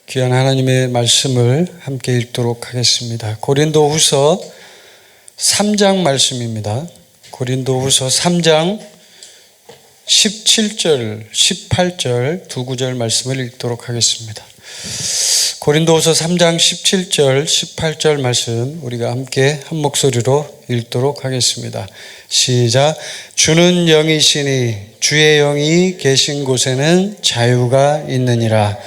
귀한 하나님의 말씀을 함께 읽도록 하겠습니다. 고린도후서 3장 말씀입니다. 고린도후서 3장 17절, 18절 두 구절 말씀을 읽도록 하겠습니다. 고린도후서 3장 17절, 18절 말씀 우리가 함께 한 목소리로 읽도록 하겠습니다. 시작. 주는 영이시니 주의 영이 계신 곳에는 자유가 있느니라.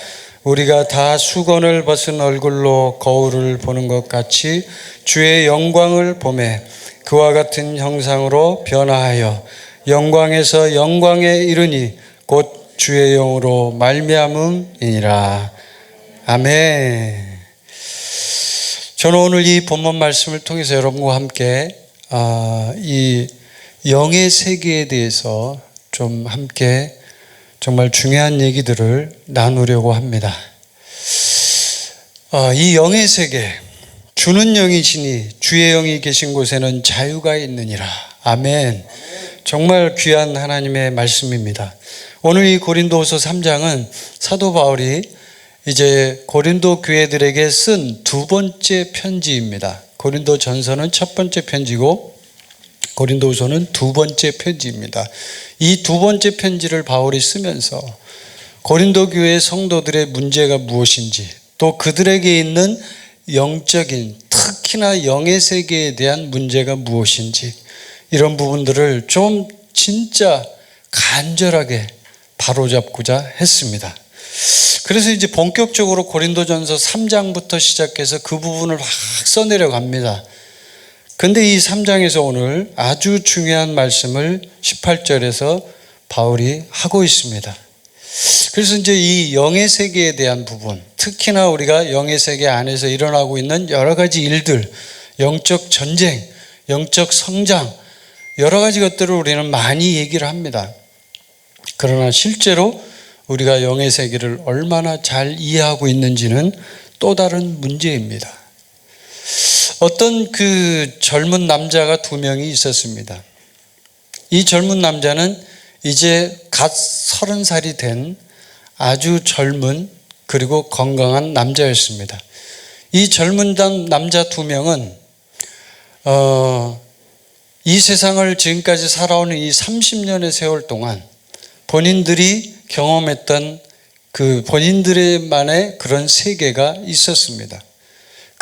우리가 다 수건을 벗은 얼굴로 거울을 보는 것 같이 주의 영광을 보매 그와 같은 형상으로 변화하여 영광에서 영광에 이르니 곧 주의 영으로 말미암음이니라. 아멘. 저는 오늘 이 본문 말씀을 통해서 여러분과 함께 이 영의 세계에 대해서 좀 함께 정말 중요한 얘기들을 나누려고 합니다. 이 영의 세계, 주는 영이시니 주의 영이 계신 곳에는 자유가 있느니라. 아멘. 정말 귀한 하나님의 말씀입니다. 오늘 이 고린도후서 3장은 사도 바울이 이제 고린도 교회들에게 쓴 두 번째 편지입니다. 고린도 전서는 첫 번째 편지고 고린도후서는 두 번째 편지입니다. 이 두 번째 편지를 바울이 쓰면서 고린도 교회 성도들의 문제가 무엇인지, 또 그들에게 있는 영적인, 특히나 영의 세계에 대한 문제가 무엇인지, 이런 부분들을 좀 진짜 간절하게 바로잡고자 했습니다. 그래서 이제 본격적으로 고린도전서 3장부터 시작해서 그 부분을 확 써내려 갑니다. 근데 이 3장에서 오늘 아주 중요한 말씀을 18절에서 바울이 하고 있습니다. 그래서 이제 이 영의 세계에 대한 부분, 특히나 우리가 영의 세계 안에서 일어나고 있는 여러 가지 일들, 영적 전쟁, 영적 성장, 여러 가지 것들을 우리는 많이 얘기를 합니다. 그러나 실제로 우리가 영의 세계를 얼마나 잘 이해하고 있는지는 또 다른 문제입니다. 어떤 그 젊은 남자가 두 명이 있었습니다. 이 젊은 남자는 이제 갓 30살이 된 아주 젊은 그리고 건강한 남자였습니다. 이 젊은 남자 두 명은 이 세상을 지금까지 살아오는 이 30년의 세월 동안 본인들이 경험했던 그 본인들만의 그런 세계가 있었습니다.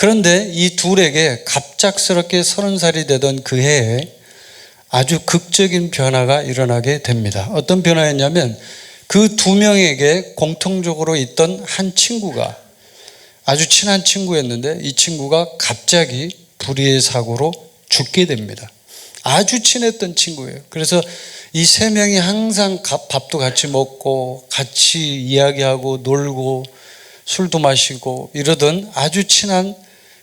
그런데 이 둘에게 갑작스럽게 30살이 되던 그 해에 아주 극적인 변화가 일어나게 됩니다. 어떤 변화였냐면 그 두 명에게 공통적으로 있던 한 친구가, 아주 친한 친구였는데 이 친구가 갑자기 불의의 사고로 죽게 됩니다. 아주 친했던 친구예요. 그래서 이 세 명이 항상 밥도 같이 먹고 같이 이야기하고 놀고 술도 마시고 이러던 아주 친한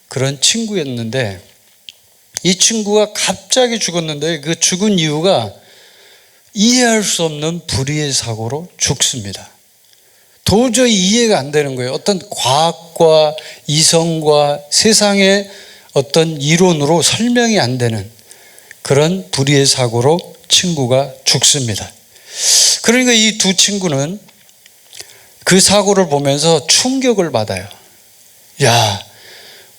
그런 친구였는데 이 친구가 갑자기 죽었는데 그 죽은 이유가 이해할 수 없는 불의의 사고로 죽습니다. 도저히 이해가 안 되는 거예요. 어떤 과학과 이성과 세상의 어떤 이론으로 설명이 안 되는 그런 불의의 사고로 친구가 죽습니다. 그러니까 이 두 친구는 그 사고를 보면서 충격을 받아요. 야,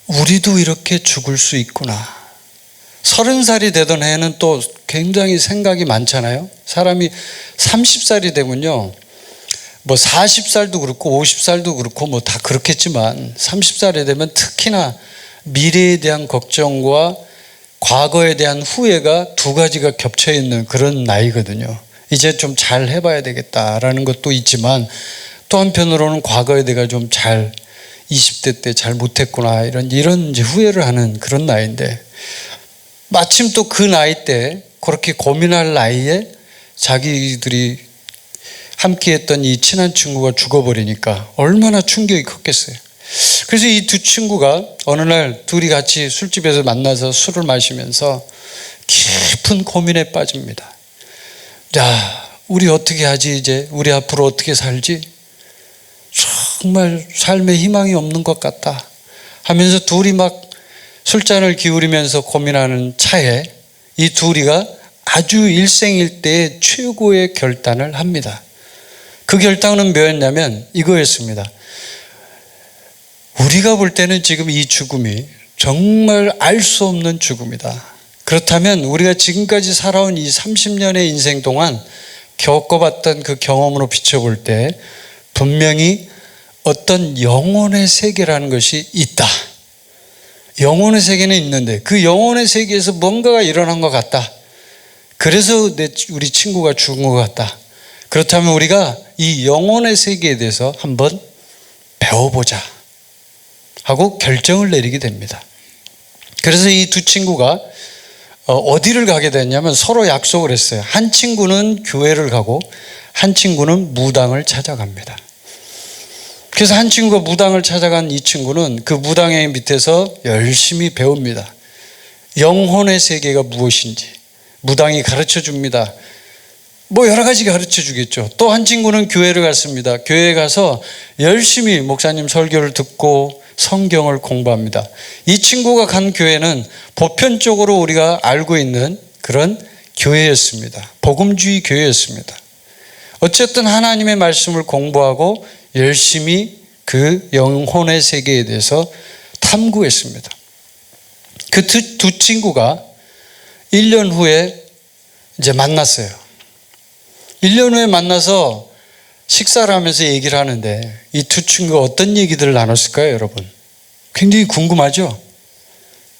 우리도 이렇게 죽을 수 있구나. 30살이 되던 해는 또 굉장히 생각이 많잖아요. 사람이 30살이 되면요, 뭐 40살도 그렇고 50살도 그렇고 뭐 다 그렇겠지만 30살이 되면 특히나 미래에 대한 걱정과 과거에 대한 후회가 두 가지가 겹쳐 있는 그런 나이거든요. 이제 좀 잘 해봐야 되겠다라는 것도 있지만 또 한편으로는 과거에 내가 좀 잘 20대 때 잘 못했구나 이런 이제 후회를 하는 그런 나이인데 마침 또 그 나이 때 그렇게 고민할 나이에 자기들이 함께했던 이 친한 친구가 죽어버리니까 얼마나 충격이 컸겠어요. 그래서 이 두 친구가 어느 날 둘이 같이 술집에서 만나서 술을 마시면서 깊은 고민에 빠집니다. 야, 우리 어떻게 하지 이제? 우리 앞으로 어떻게 살지? 정말 삶에 희망이 없는 것 같다 하면서 둘이 막 술잔을 기울이면서 고민하는 차에 이 둘이가 아주 일생일대의 최고의 결단을 합니다. 그 결단은 뭐였냐면 이거였습니다. 우리가 볼 때는 지금 이 죽음이 정말 알 수 없는 죽음이다. 그렇다면 우리가 지금까지 살아온 이 30년의 인생 동안 겪어봤던 그 경험으로 비춰볼 때 분명히 어떤 영혼의 세계라는 것이 있다. 영혼의 세계는 있는데 그 영혼의 세계에서 뭔가가 일어난 것 같다. 그래서 우리 친구가 죽은 것 같다. 그렇다면 우리가 이 영혼의 세계에 대해서 한번 배워보자 하고 결정을 내리게 됩니다. 그래서 이 두 친구가 어디를 가게 됐냐면 서로 약속을 했어요. 한 친구는 교회를 가고 한 친구는 무당을 찾아갑니다. 그래서 한 친구가 무당을 찾아간 이 친구는 그 무당의 밑에서 열심히 배웁니다. 영혼의 세계가 무엇인지 무당이 가르쳐 줍니다. 뭐 여러 가지 가르쳐 주겠죠. 또 한 친구는 교회를 갔습니다. 교회에 가서 열심히 목사님 설교를 듣고 성경을 공부합니다. 이 친구가 간 교회는 보편적으로 우리가 알고 있는 그런 교회였습니다. 복음주의 교회였습니다. 어쨌든 하나님의 말씀을 공부하고 열심히 그 영혼의 세계에 대해서 탐구했습니다. 그 두 친구가 1년 후에 이제 만났어요. 1년 후에 만나서 식사를 하면서 얘기를 하는데 이 두 친구가 어떤 얘기들을 나눴을까요, 여러분? 굉장히 궁금하죠?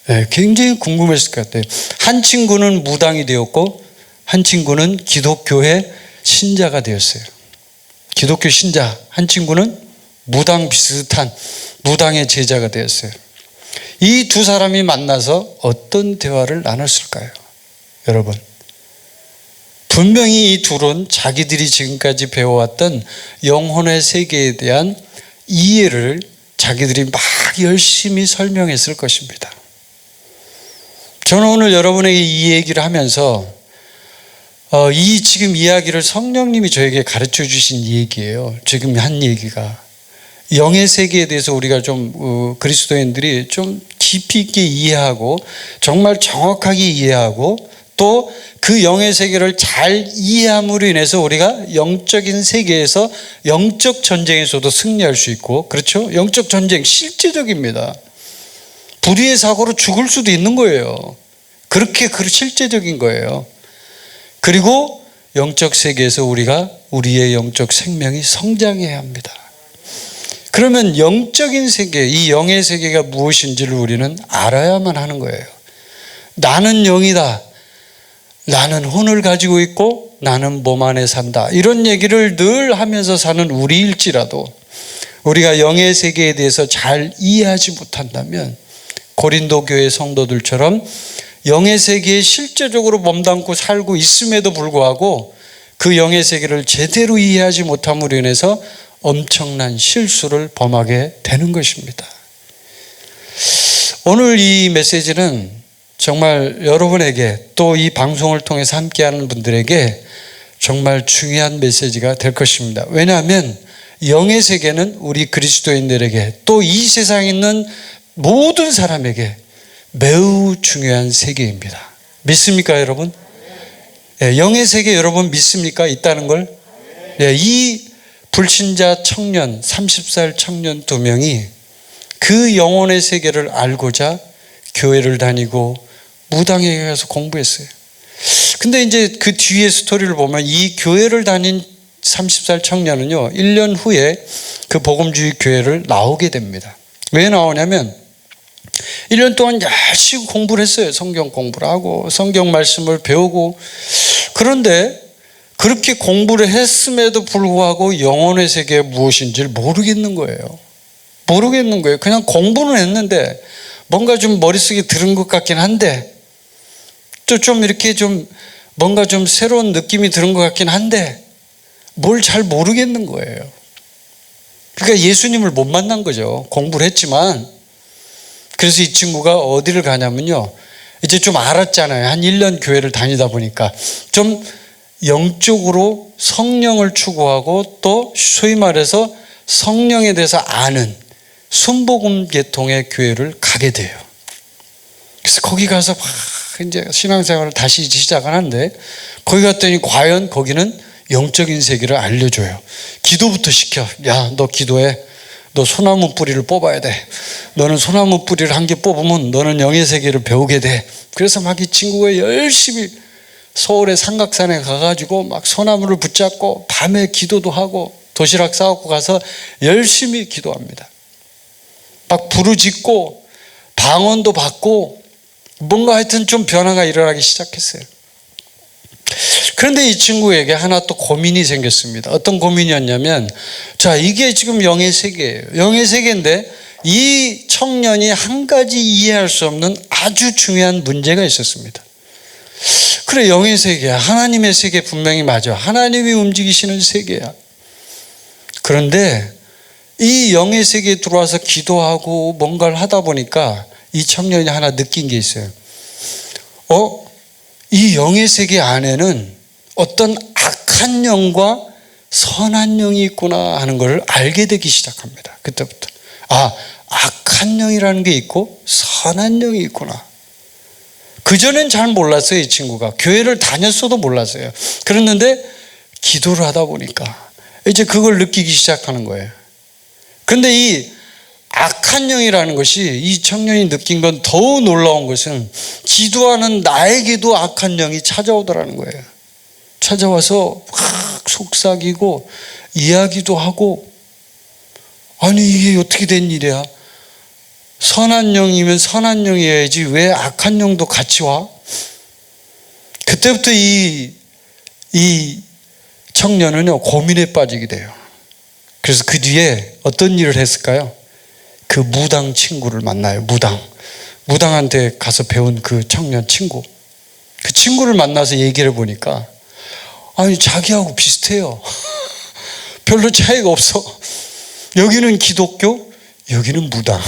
네, 굉장히 궁금했을 것 같아요. 한 친구는 무당이 되었고 한 친구는 기독교의 신자가 되었어요. 기독교 신자. 한 친구는 무당 비슷한 무당의 제자가 되었어요. 이 두 사람이 만나서 어떤 대화를 나눴을까요? 여러분, 분명히 이 둘은 자기들이 지금까지 배워왔던 영혼의 세계에 대한 이해를 자기들이 막 열심히 설명했을 것입니다. 저는 오늘 여러분에게 이 얘기를 하면서 이 지금 이야기를 성령님이 저에게 가르쳐 주신 얘기예요. 지금 한 얘기가 영의 세계에 대해서 우리가 좀 그리스도인들이 좀 깊이 있게 이해하고 정말 정확하게 이해하고 또 그 영의 세계를 잘 이해함으로 인해서 우리가 영적인 세계에서 영적 전쟁에서도 승리할 수 있고, 그렇죠? 영적 전쟁 실제적입니다. 불의의 사고로 죽을 수도 있는 거예요. 그렇게 실제적인 거예요. 그리고 영적 세계에서 우리가 우리의 영적 생명이 성장해야 합니다. 그러면 영적인 세계, 이 영의 세계가 무엇인지를 우리는 알아야만 하는 거예요. 나는 영이다. 나는 혼을 가지고 있고 나는 몸 안에 산다. 이런 얘기를 늘 하면서 사는 우리일지라도 우리가 영의 세계에 대해서 잘 이해하지 못한다면 고린도 교회 성도들처럼 영의 세계에 실제적으로 몸담고 살고 있음에도 불구하고 그 영의 세계를 제대로 이해하지 못함으로 인해서 엄청난 실수를 범하게 되는 것입니다. 오늘 이 메시지는 정말 여러분에게 또 이 방송을 통해서 함께하는 분들에게 정말 중요한 메시지가 될 것입니다. 왜냐하면 영의 세계는 우리 그리스도인들에게 또 이 세상에 있는 모든 사람에게 매우 중요한 세계입니다. 믿습니까, 여러분? 네, 영의 세계 여러분 믿습니까? 있다는 걸? 네, 이 불신자 청년, 30살 청년 2명이 그 영혼의 세계를 알고자 교회를 다니고 무당에 가서 공부했어요. 근데 이제 그 뒤에 스토리를 보면 이 교회를 다닌 30살 청년은요, 1년 후에 그 복음주의 교회를 나오게 됩니다. 왜 나오냐면 1년 동안 열심히 공부를 했어요. 성경 공부를 하고 성경 말씀을 배우고. 그런데 그렇게 공부를 했음에도 불구하고 영혼의 세계가 무엇인지를 모르겠는 거예요. 모르겠는 거예요. 그냥 공부는 했는데 뭔가 좀 머릿속에 들은 것 같긴 한데 또 좀 이렇게 좀 뭔가 좀 새로운 느낌이 들은 것 같긴 한데 뭘 잘 모르겠는 거예요. 그러니까 예수님을 못 만난 거죠. 공부를 했지만. 그래서 이 친구가 어디를 가냐면요, 이제 좀 알았잖아요. 한 1년 교회를 다니다 보니까 좀 영적으로 성령을 추구하고 또 소위 말해서 성령에 대해서 아는 순복음 계통의 교회를 가게 돼요. 그래서 거기 가서 막 이제 신앙생활을 다시 시작을 하는데 거기 갔더니 과연 거기는 영적인 세계를 알려줘요. 기도부터 시켜. 야, 너 기도해. 너 소나무 뿌리를 뽑아야 돼. 너는 소나무 뿌리를 한 개 뽑으면 너는 영의 세계를 배우게 돼. 그래서 막 이 친구가 열심히 서울의 삼각산에 가가지고 막 소나무를 붙잡고 밤에 기도도 하고 도시락 싸갖고 가서 열심히 기도합니다. 막 부르짖고 방언도 받고 뭔가 하여튼 좀 변화가 일어나기 시작했어요. 그런데 이 친구에게 하나 또 고민이 생겼습니다. 어떤 고민이었냐면, 자, 이게 지금 영의 세계예요. 영의 세계인데 이 청년이 한 가지 이해할 수 없는 아주 중요한 문제가 있었습니다. 그래, 영의 세계야. 하나님의 세계 분명히 맞아. 하나님이 움직이시는 세계야. 그런데 이 영의 세계에 들어와서 기도하고 뭔가를 하다 보니까 이 청년이 하나 느낀 게 있어요. 이 영의 세계 안에는 어떤 악한 영과 선한 영이 있구나 하는 것을 알게 되기 시작합니다. 그때부터. 악한 영이라는 게 있고 선한 영이 있구나. 그전엔 잘 몰랐어요. 이 친구가 교회를 다녔어도 몰랐어요. 그랬는데 기도를 하다 보니까 이제 그걸 느끼기 시작하는 거예요. 그런데 이 악한 영이라는 것이 이 청년이 느낀 건 더욱 놀라운 것은 기도하는 나에게도 악한 영이 찾아오더라는 거예요. 찾아와서 확 속삭이고 이야기도 하고, 아니 이게 어떻게 된 일이야? 선한 영이면 선한 영이어야지 왜 악한 영도 같이 와? 그때부터 이 청년은요 고민에 빠지게 돼요. 그래서 그 뒤에 어떤 일을 했을까요? 그 무당 친구를 만나요. 무당한테 가서 배운 그 청년 친구. 그 친구를 만나서 얘기를 해보니까 아니 자기하고 비슷해요. 별로 차이가 없어. 여기는 기독교, 여기는 무당.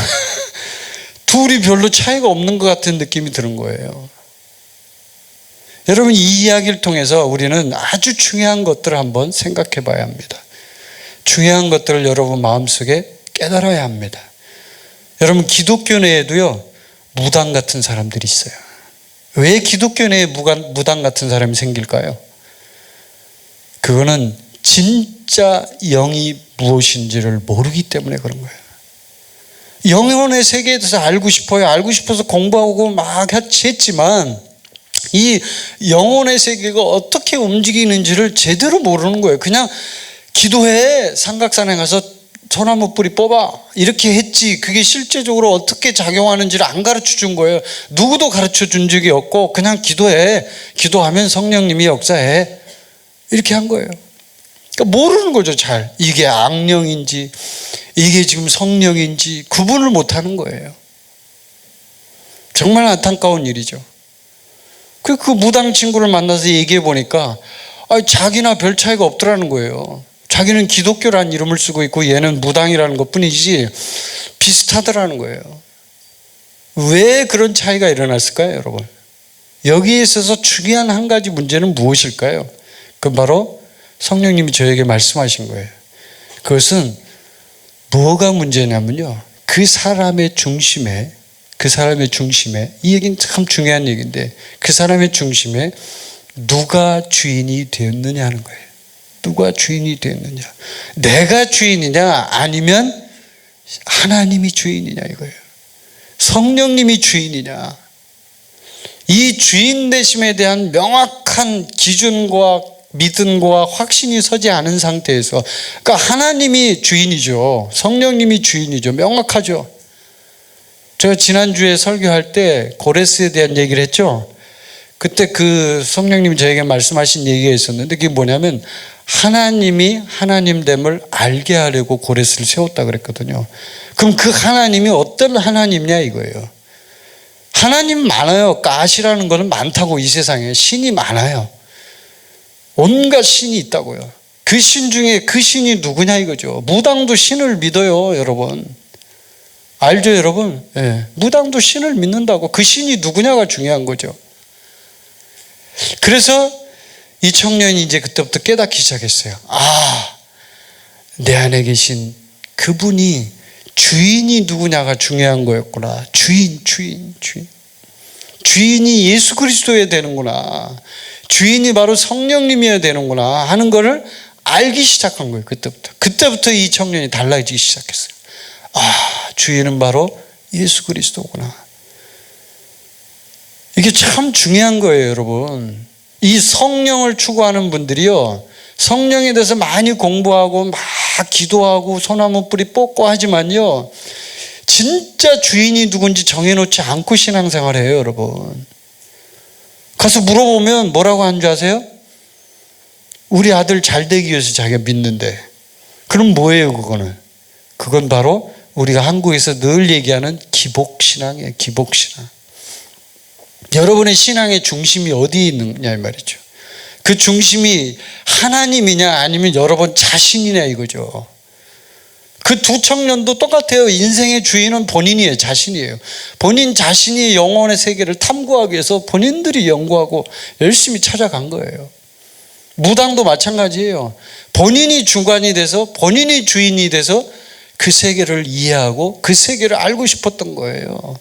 둘이 별로 차이가 없는 것 같은 느낌이 드는 거예요. 여러분, 이 이야기를 통해서 우리는 아주 중요한 것들을 한번 생각해 봐야 합니다. 중요한 것들을 여러분 마음속에 깨달아야 합니다. 여러분, 기독교 내에도요 무당 같은 사람들이 있어요. 왜 기독교 내에 무당 같은 사람이 생길까요? 그거는 진짜 영이 무엇인지를 모르기 때문에 그런 거예요. 영혼의 세계에 대해서 알고 싶어요. 알고 싶어서 공부하고 막 했지만 이 영혼의 세계가 어떻게 움직이는지를 제대로 모르는 거예요. 그냥 기도해, 삼각산에 가서 소나무 뿌리 뽑아, 이렇게 했지 그게 실제적으로 어떻게 작용하는지를 안 가르쳐 준 거예요. 누구도 가르쳐 준 적이 없고 그냥 기도해, 기도하면 성령님이 역사해, 이렇게 한 거예요. 그러니까 모르는 거죠. 잘 이게 악령인지 이게 지금 성령인지 구분을 못하는 거예요. 정말 안타까운 일이죠. 그 무당 친구를 만나서 얘기해 보니까 자기나 별 차이가 없더라는 거예요. 자기는 기독교라는 이름을 쓰고 있고 얘는 무당이라는 것뿐이지 비슷하더라는 거예요. 왜 그런 차이가 일어났을까요, 여러분? 여기에 있어서 중요한 한 가지 문제는 무엇일까요? 그건 바로 성령님이 저에게 말씀하신 거예요. 그것은 뭐가 문제냐면요, 그 사람의 중심에, 이 얘기는 참 중요한 얘기인데, 그 사람의 중심에 누가 주인이 되었느냐 하는 거예요. 누가 주인이 되었느냐. 내가 주인이냐 아니면 하나님이 주인이냐 이거예요. 성령님이 주인이냐. 이 주인 되심에 대한 명확한 기준과 믿음과 확신이 서지 않은 상태에서, 그러니까 하나님이 주인이죠. 성령님이 주인이죠. 명확하죠. 제가 지난주에 설교할 때 고레스에 대한 얘기를 했죠. 그때 그 성령님이 저에게 말씀하신 얘기가 있었는데 그게 뭐냐면 하나님이 하나님됨을 알게 하려고 고레스를 세웠다 그랬거든요. 그럼 그 하나님이 어떤 하나님이냐 이거예요. 하나님 많아요. 가시라는 거는 많다고. 이 세상에 신이 많아요. 온갖 신이 있다고요. 그 신 중에 그 신이 누구냐 이거죠. 무당도 신을 믿어요, 여러분. 알죠, 여러분? 네. 무당도 신을 믿는다고. 그 신이 누구냐가 중요한 거죠. 그래서 이 청년이 이제 그때부터 깨닫기 시작했어요. 내 안에 계신 그분이 주인이 누구냐가 중요한 거였구나. 주인이 예수 그리스도여야 되는구나. 주인이 바로 성령님이어야 되는구나 하는 거를 알기 시작한 거예요. 그때부터 이 청년이 달라지기 시작했어요. 주인은 바로 예수 그리스도구나. 이게 참 중요한 거예요, 여러분. 이 성령을 추구하는 분들이요, 성령에 대해서 많이 공부하고 막 기도하고 소나무 뿌리 뽑고 하지만요, 진짜 주인이 누군지 정해놓지 않고 신앙생활해요, 여러분. 가서 물어보면 뭐라고 하는 줄 아세요? 우리 아들 잘 되기 위해서 자기가 믿는데. 그럼 뭐예요, 그거는? 그건 바로 우리가 한국에서 늘 얘기하는 기복신앙이에요, 기복신앙. 여러분의 신앙의 중심이 어디에 있느냐 이 말이죠. 그 중심이 하나님이냐 아니면 여러분 자신이냐 이거죠. 그 두 청년도 똑같아요. 인생의 주인은 본인이에요, 자신이에요. 본인 자신이 영혼의 세계를 탐구하기 위해서 본인들이 연구하고 열심히 찾아간 거예요. 무당도 마찬가지예요. 본인이 주관이 돼서, 본인이 주인이 돼서 그 세계를 이해하고 그 세계를 알고 싶었던 거예요.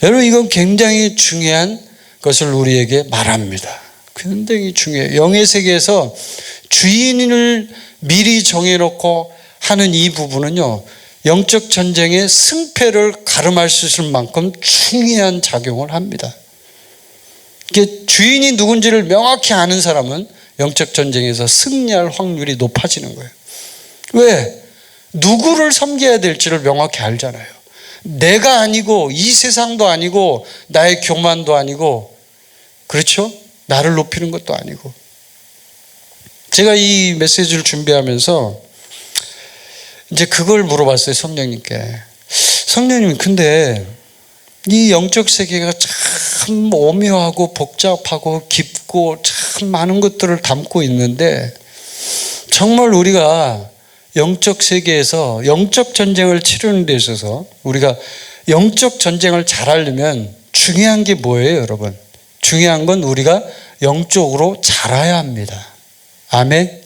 여러분, 이건 굉장히 중요한 것을 우리에게 말합니다. 굉장히 중요해요. 영의 세계에서 주인을 미리 정해놓고 하는 이 부분은요, 영적 전쟁의 승패를 가름할 수 있을 만큼 중요한 작용을 합니다. 이게 주인이 누군지를 명확히 아는 사람은 영적 전쟁에서 승리할 확률이 높아지는 거예요. 왜? 누구를 섬겨야 될지를 명확히 알잖아요. 내가 아니고 이 세상도 아니고 나의 교만도 아니고, 그렇죠? 나를 높이는 것도 아니고. 제가 이 메시지를 준비하면서 이제 그걸 물어봤어요, 성령님께. 성령님, 근데 이 영적 세계가 참 오묘하고 복잡하고 깊고 참 많은 것들을 담고 있는데, 정말 우리가 영적 세계에서 영적 전쟁을 치르는 데 있어서 우리가 영적 전쟁을 잘하려면 중요한 게 뭐예요, 여러분? 중요한 건 우리가 영적으로 자라야 합니다. 아멘?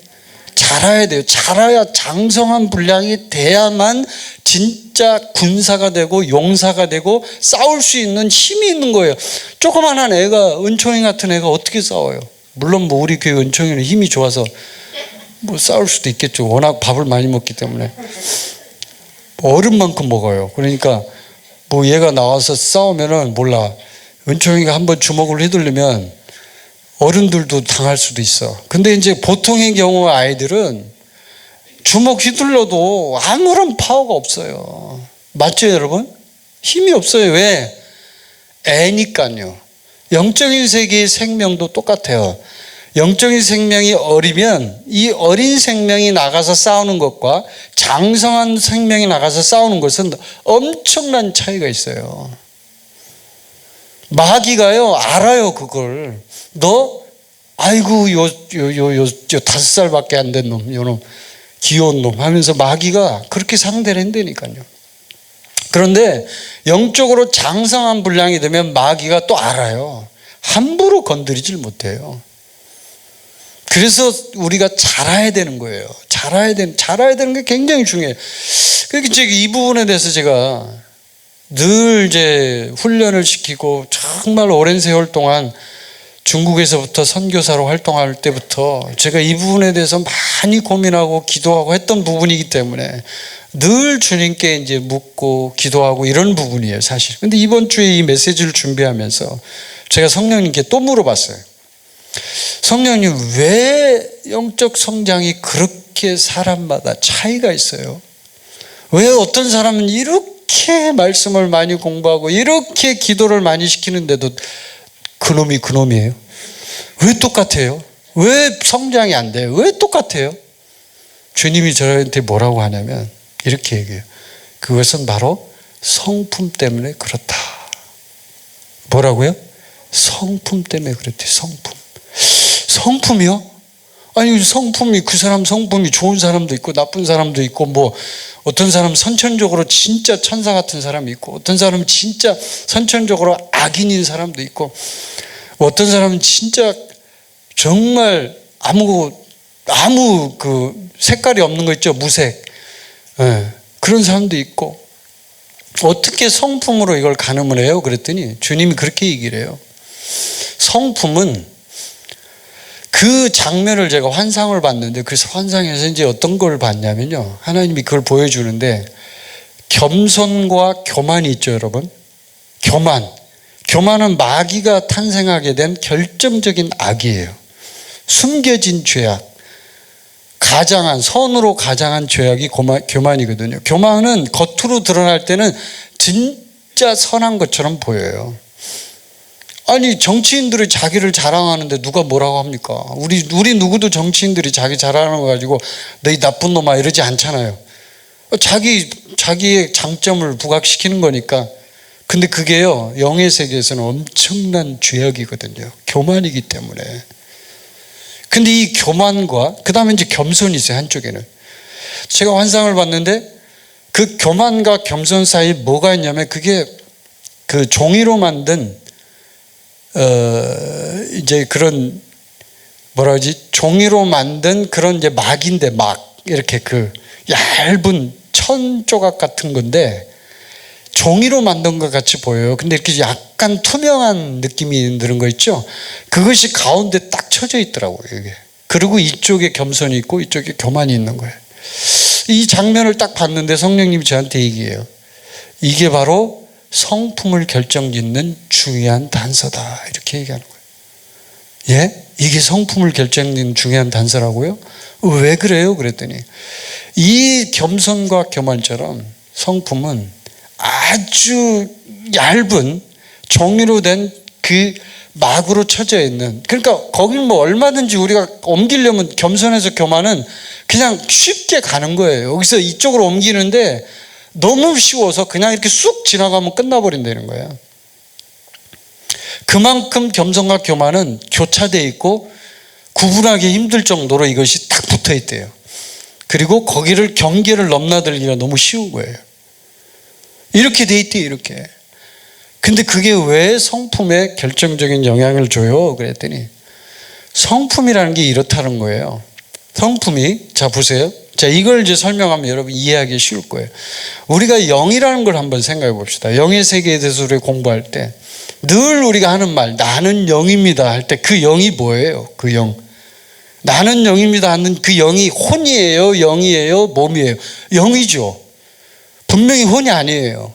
자라야 돼요. 자라야, 장성한 분량이 돼야만 진짜 군사가 되고 용사가 되고 싸울 수 있는 힘이 있는 거예요. 조그만한 애가, 은총이 같은 애가 어떻게 싸워요? 물론 뭐 우리 교회 은총이는 힘이 좋아서 뭐 싸울 수도 있겠죠. 워낙 밥을 많이 먹기 때문에. 어른만큼 먹어요. 그러니까 뭐 얘가 나와서 싸우면은 몰라. 은총이가 한번 주먹을 휘둘리면 어른들도 당할 수도 있어. 근데 이제 보통의 경우 아이들은 주먹 휘둘러도 아무런 파워가 없어요. 맞죠, 여러분? 힘이 없어요. 왜? 애니까요. 영적인 세계의 생명도 똑같아요. 영적인 생명이 어리면 이 어린 생명이 나가서 싸우는 것과 장성한 생명이 나가서 싸우는 것은 엄청난 차이가 있어요. 마귀가요, 알아요, 그걸. 너, 아이고, 요 5살밖에 안 된 놈, 요 놈, 귀여운 놈 하면서 마귀가 그렇게 상대를 한다니까요. 그런데 영적으로 장성한 분량이 되면 마귀가 또 알아요. 함부로 건드리질 못해요. 그래서 우리가 자라야 되는 거예요. 자라야 되는 게 굉장히 중요해요. 그러니까 이 부분에 대해서 제가 늘 이제 훈련을 시키고 정말 오랜 세월 동안 중국에서부터 선교사로 활동할 때부터 제가 이 부분에 대해서 많이 고민하고 기도하고 했던 부분이기 때문에 늘 주님께 이제 묻고 기도하고 이런 부분이에요, 사실. 근데 이번 주에 이 메시지를 준비하면서 제가 성령님께 또 물어봤어요. 성령님, 왜 영적 성장이 그렇게 사람마다 차이가 있어요? 왜 어떤 사람은 이렇게 말씀을 많이 공부하고 이렇게 기도를 많이 시키는데도 그놈이에요? 왜 똑같아요? 왜 성장이 안 돼요? 왜 똑같아요? 주님이 저한테 뭐라고 하냐면 이렇게 얘기해요. 그것은 바로 성품 때문에 그렇다. 뭐라고요? 성품 때문에 그렇대요. 성품이요? 아니, 성품이, 그 사람 성품이 좋은 사람도 있고 나쁜 사람도 있고, 뭐 어떤 사람은 선천적으로 진짜 천사 같은 사람이 있고, 어떤 사람은 진짜 선천적으로 악인인 사람도 있고, 어떤 사람은 진짜 정말 아무 그 색깔이 없는 거 있죠, 무색. 네. 그런 사람도 있고. 어떻게 성품으로 이걸 가늠을 해요? 그랬더니 주님이 그렇게 얘기를 해요. 성품은 그 그 장면을 제가 환상을 봤는데 그 환상에서 이제 어떤 걸 봤냐면요. 하나님이 그걸 보여주는데 겸손과 교만이 있죠, 여러분. 교만은 마귀가 탄생하게 된 결정적인 악이에요. 숨겨진 죄악. 선으로 가장한 죄악이 교만이거든요. 교만은 겉으로 드러날 때는 진짜 선한 것처럼 보여요. 아니, 정치인들이 자기를 자랑하는데 누가 뭐라고 합니까? 우리 누구도 정치인들이 자기 자랑하는 거 가지고 너희 나쁜 놈아 이러지 않잖아요. 자기의 장점을 부각시키는 거니까. 근데 그게요, 영의 세계에서는 엄청난 죄악이거든요. 교만이기 때문에. 근데 이 교만과 그 다음에 이제 겸손이 있어요. 한쪽에는 제가 환상을 봤는데 그 교만과 겸손 사이에 뭐가 있냐면 그게 그 종이로 만든 이제 그런 종이로 만든 그런 이제 막인데 막 이렇게 그 얇은 천 조각 같은 건데 종이로 만든 것 같이 보여요. 근데 이렇게 약간 투명한 느낌이 드는 거 있죠? 그것이 가운데 딱 쳐져 있더라고요, 이게. 그리고 이쪽에 겸손이 있고 이쪽에 교만이 있는 거예요. 이 장면을 딱 봤는데 성령님이 저한테 얘기해요. 이게 바로 성품을 결정짓는 중요한 단서다. 이렇게 얘기하는 거예요. 예? 이게 성품을 결정짓는 중요한 단서라고요? 왜 그래요? 그랬더니 이 겸손과 교만처럼 성품은 아주 얇은 종이로 된 그 막으로 쳐져 있는, 그러니까 거기는 뭐 얼마든지 우리가 옮기려면 겸손해서 교만은 그냥 쉽게 가는 거예요. 여기서 이쪽으로 옮기는데 너무 쉬워서 그냥 이렇게 쑥 지나가면 끝나버린다는 거예요. 그만큼 겸손과 교만은 교차되어 있고 구분하기 힘들 정도로 이것이 딱 붙어 있대요. 그리고 거기를 경계를 넘나들기가 너무 쉬운 거예요. 이렇게 돼 있대요, 이렇게. 근데 그게 왜 성품에 결정적인 영향을 줘요? 그랬더니 성품이라는 게 이렇다는 거예요. 성품이, 자 보세요. 자, 이걸 이제 설명하면 여러분 이해하기 쉬울 거예요. 우리가 영이라는 걸 한번 생각해 봅시다. 영의 세계에 대해서 우리가 공부할 때 늘 우리가 하는 말, 나는 영입니다 할 때 그 영이 뭐예요? 그 영. 나는 영입니다 하는 그 영이 혼이에요? 영이에요? 몸이에요? 영이죠. 분명히 혼이 아니에요.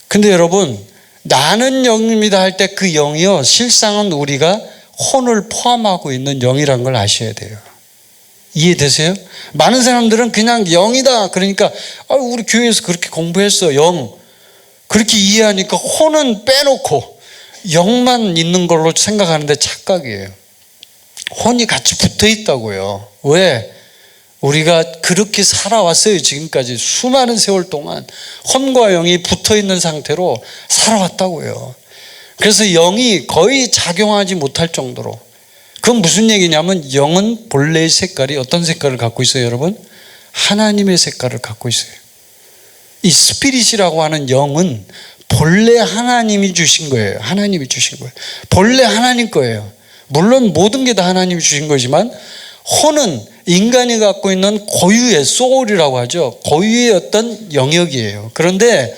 근데 여러분, 나는 영입니다 할 때 그 영이요, 실상은 우리가 혼을 포함하고 있는 영이라는 걸 아셔야 돼요. 이해되세요? 많은 사람들은 그냥 영이다 그러니까 우리 교회에서 그렇게 공부했어, 영. 그렇게 이해하니까 혼은 빼놓고 영만 있는 걸로 생각하는데 착각이에요. 혼이 같이 붙어 있다고요. 왜? 우리가 그렇게 살아왔어요. 지금까지 수많은 세월 동안 혼과 영이 붙어 있는 상태로 살아왔다고요. 그래서 영이 거의 작용하지 못할 정도로. 그건 무슨 얘기냐면 영은 본래의 색깔이 어떤 색깔을 갖고 있어요, 여러분? 하나님의 색깔을 갖고 있어요. 이 스피릿이라고 하는 영은 본래 하나님이 주신 거예요. 하나님이 주신 거예요. 본래 하나님 거예요. 물론 모든 게 다 하나님이 주신 거지만 혼은 인간이 갖고 있는 고유의 소울이라고 하죠. 고유의 어떤 영역이에요. 그런데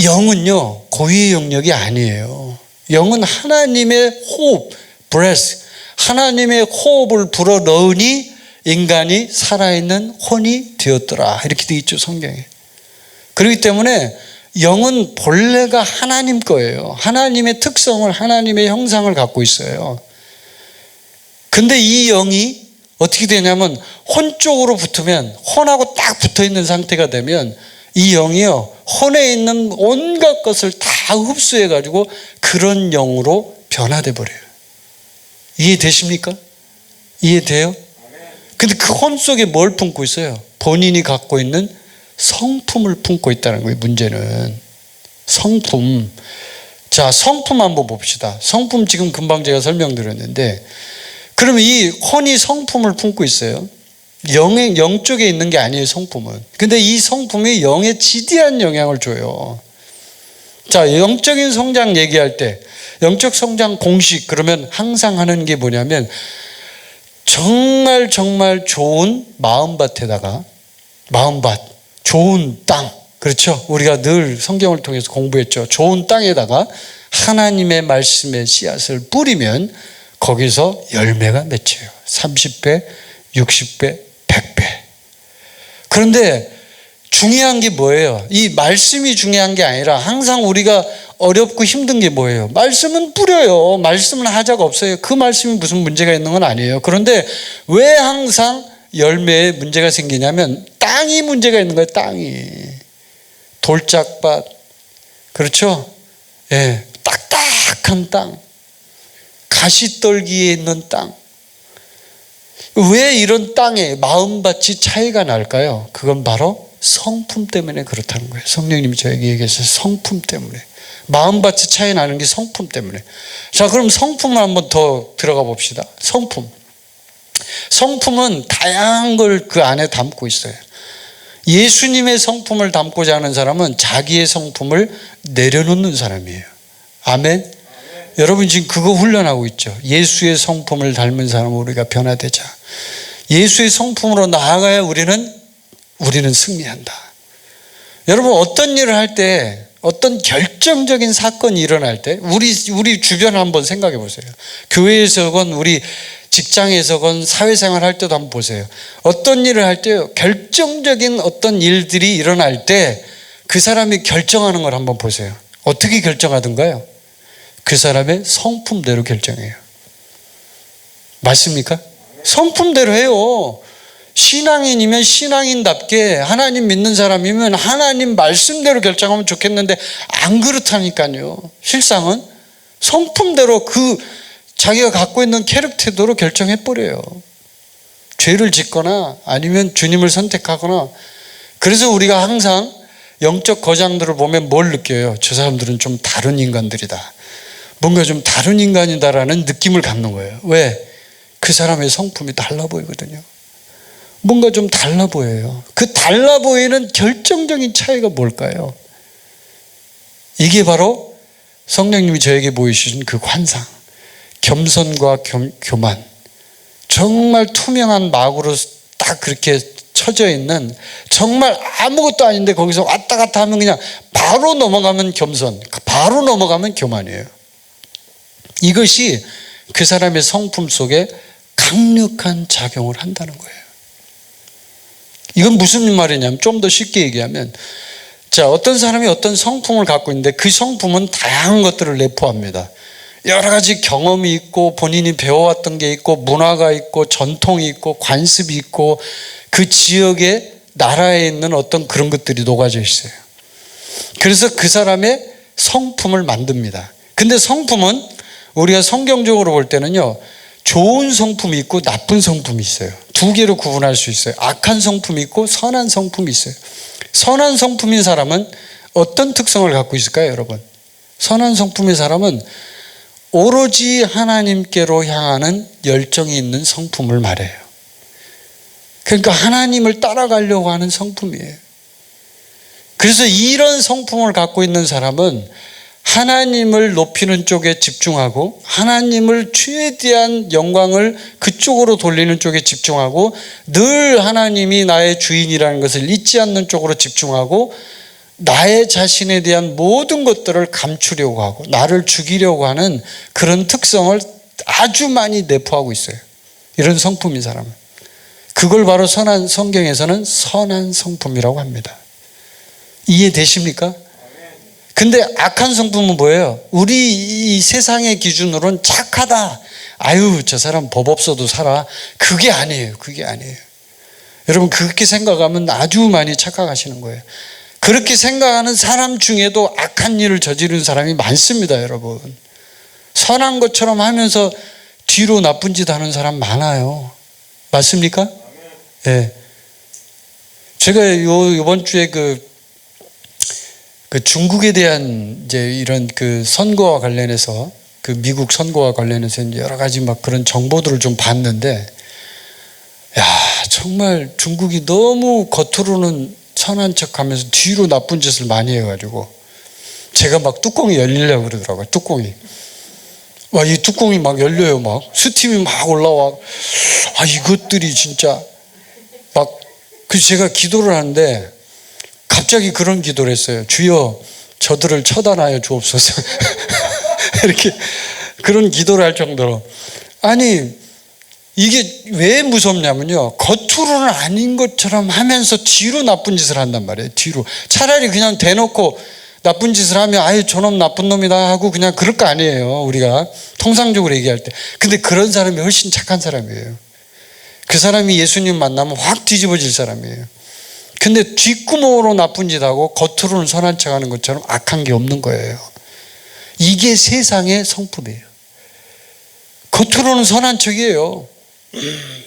영은요, 고유의 영역이 아니에요. 영은 하나님의 호흡, breath, 하나님의 호흡을 불어 넣으니 인간이 살아있는 혼이 되었더라. 이렇게 되어 있죠, 성경에. 그렇기 때문에 영은 본래가 하나님 거예요. 하나님의 특성을, 하나님의 형상을 갖고 있어요. 근데 이 영이 어떻게 되냐면 혼 쪽으로 붙으면, 혼하고 딱 붙어 있는 상태가 되면 이 영이요, 혼에 있는 온갖 것을 다 흡수해 가지고 그런 영으로 변화돼 버려요. 이해되십니까? 이해돼요? 근데 그 혼 속에 뭘 품고 있어요? 본인이 갖고 있는 성품을 품고 있다는 거예요. 문제는 성품. 자, 성품 한번 봅시다. 성품 지금 금방 제가 설명드렸는데, 그러면 이 혼이 성품을 품고 있어요. 영 쪽에 있는 게 아니에요, 성품은. 근데 이 성품이 영에 지대한 영향을 줘요. 자, 영적인 성장 얘기할 때 영적 성장 공식, 그러면 항상 하는 게 뭐냐면 정말 좋은 마음밭에다가, 마음밭, 좋은 땅, 그렇죠? 우리가 늘 성경을 통해서 공부했죠. 좋은 땅에다가 하나님의 말씀의 씨앗을 뿌리면 거기서 열매가 맺혀요. 30배, 60배, 100배. 그런데 중요한 게 뭐예요? 이 말씀이 중요한 게 아니라 항상 우리가 어렵고 힘든 게 뭐예요? 말씀은 뿌려요. 말씀은 하자가 없어요. 그 말씀이 무슨 문제가 있는 건 아니에요. 그런데 왜 항상 열매에 문제가 생기냐면 땅이 문제가 있는 거예요. 땅이. 돌짝밭. 그렇죠? 예, 딱딱한 땅. 가시떨기에 있는 땅. 왜 이런 땅에 마음밭이 차이가 날까요? 그건 바로 성품 때문에 그렇다는 거예요. 성령님이 저에게 얘기했어요. 성품 때문에. 마음밭이 차이 나는 게 성품 때문에. 자, 그럼 성품을 한번 더 들어가 봅시다. 성품. 성품은 다양한 걸 그 안에 담고 있어요. 예수님의 성품을 담고자 하는 사람은 자기의 성품을 내려놓는 사람이에요. 아멘. 여러분 지금 그거 훈련하고 있죠. 예수의 성품을 닮은 사람으로 우리가 변화되자. 예수의 성품으로 나아가야 우리는 승리한다. 여러분 어떤 일을 할 때, 어떤 결정적인 사건이 일어날 때 우리 주변을 한번 생각해 보세요. 교회에서건 우리 직장에서건 사회생활 할 때도 한번 보세요. 어떤 일을 할 때 결정적인 어떤 일들이 일어날 때 그 사람이 결정하는 걸 한번 보세요. 어떻게 결정하던가요? 그 사람의 성품대로 결정해요. 맞습니까? 성품대로 해요. 신앙인이면 신앙인답게 하나님 믿는 사람이면 하나님 말씀대로 결정하면 좋겠는데 안 그렇다니까요. 실상은 성품대로 그 자기가 갖고 있는 캐릭터대로 결정해버려요. 죄를 짓거나 아니면 주님을 선택하거나. 그래서 우리가 항상 영적 거장들을 보면 뭘 느껴요? 저 사람들은 좀 다른 인간들이다. 뭔가 좀 다른 인간이다라는 느낌을 갖는 거예요. 왜? 그 사람의 성품이 달라 보이거든요. 뭔가 좀 달라 보여요. 그 달라 보이는 결정적인 차이가 뭘까요? 이게 바로 성령님이 저에게 보이신 그 환상. 겸손과 교만. 정말 투명한 막으로 딱 그렇게 쳐져 있는, 정말 아무것도 아닌데 거기서 왔다 갔다 하면 그냥 바로 넘어가면 겸손, 바로 넘어가면 교만이에요. 이것이 그 사람의 성품 속에 강력한 작용을 한다는 거예요. 이건 무슨 말이냐면 좀 더 쉽게 얘기하면, 자, 어떤 사람이 어떤 성품을 갖고 있는데 그 성품은 다양한 것들을 내포합니다. 여러 가지 경험이 있고 본인이 배워왔던 게 있고 문화가 있고 전통이 있고 관습이 있고 그 지역의 나라에 있는 어떤 그런 것들이 녹아져 있어요. 그래서 그 사람의 성품을 만듭니다. 근데 성품은 우리가 성경적으로 볼 때는요, 좋은 성품이 있고 나쁜 성품이 있어요. 두 개로 구분할 수 있어요. 악한 성품이 있고 선한 성품이 있어요. 선한 성품인 사람은 어떤 특성을 갖고 있을까요, 여러분? 선한 성품의 사람은 오로지 하나님께로 향하는 열정이 있는 성품을 말해요. 그러니까 하나님을 따라가려고 하는 성품이에요. 그래서 이런 성품을 갖고 있는 사람은 하나님을 높이는 쪽에 집중하고 하나님을 최대한 영광을 그쪽으로 돌리는 쪽에 집중하고 늘 하나님이 나의 주인이라는 것을 잊지 않는 쪽으로 집중하고 나의 자신에 대한 모든 것들을 감추려고 하고 나를 죽이려고 하는 그런 특성을 아주 많이 내포하고 있어요. 이런 성품인 사람은. 그걸 바로 성경에서는 선한 성품이라고 합니다. 이해되십니까? 근데 악한 성품은 뭐예요? 우리 이 세상의 기준으로는 착하다. 아유, 저 사람 법 없어도 살아. 그게 아니에요. 그게 아니에요. 여러분, 그렇게 생각하면 아주 많이 착각하시는 거예요. 그렇게 생각하는 사람 중에도 악한 일을 저지르는 사람이 많습니다, 여러분. 선한 것처럼 하면서 뒤로 나쁜 짓 하는 사람 많아요. 맞습니까? 예. 네. 제가 이번 주에 그 중국에 대한 이제 이런 그 선거와 관련해서, 그 미국 선거와 관련해서 이제 여러 가지 막 그런 정보들을 좀 봤는데, 야, 정말 중국이 너무 겉으로는 선한 척 하면서 뒤로 나쁜 짓을 많이 해가지고 제가 막 뚜껑이 열리려고 그러더라고요. 뚜껑이. 와, 이 뚜껑이 막 열려요. 막 스팀이 막 올라와. 아, 이것들이 진짜 막. 그래서 제가 기도를 하는데 갑자기 그런 기도를 했어요. 주여, 저들을 처단하여 주옵소서. 이렇게 그런 기도를 할 정도로. 아니 이게 왜 무섭냐면요, 겉으로는 아닌 것처럼 하면서 뒤로 나쁜 짓을 한단 말이에요. 뒤로. 차라리 그냥 대놓고 나쁜 짓을 하면 아유 저놈 나쁜 놈이다 하고 그냥 그럴 거 아니에요, 우리가 통상적으로 얘기할 때. 근데 그런 사람이 훨씬 착한 사람이에요. 그 사람이 예수님 만나면 확 뒤집어질 사람이에요. 근데 뒷구멍으로 나쁜 짓 하고 겉으로는 선한 척 하는 것처럼 악한 게 없는 거예요. 이게 세상의 성품이에요. 겉으로는 선한 척이에요.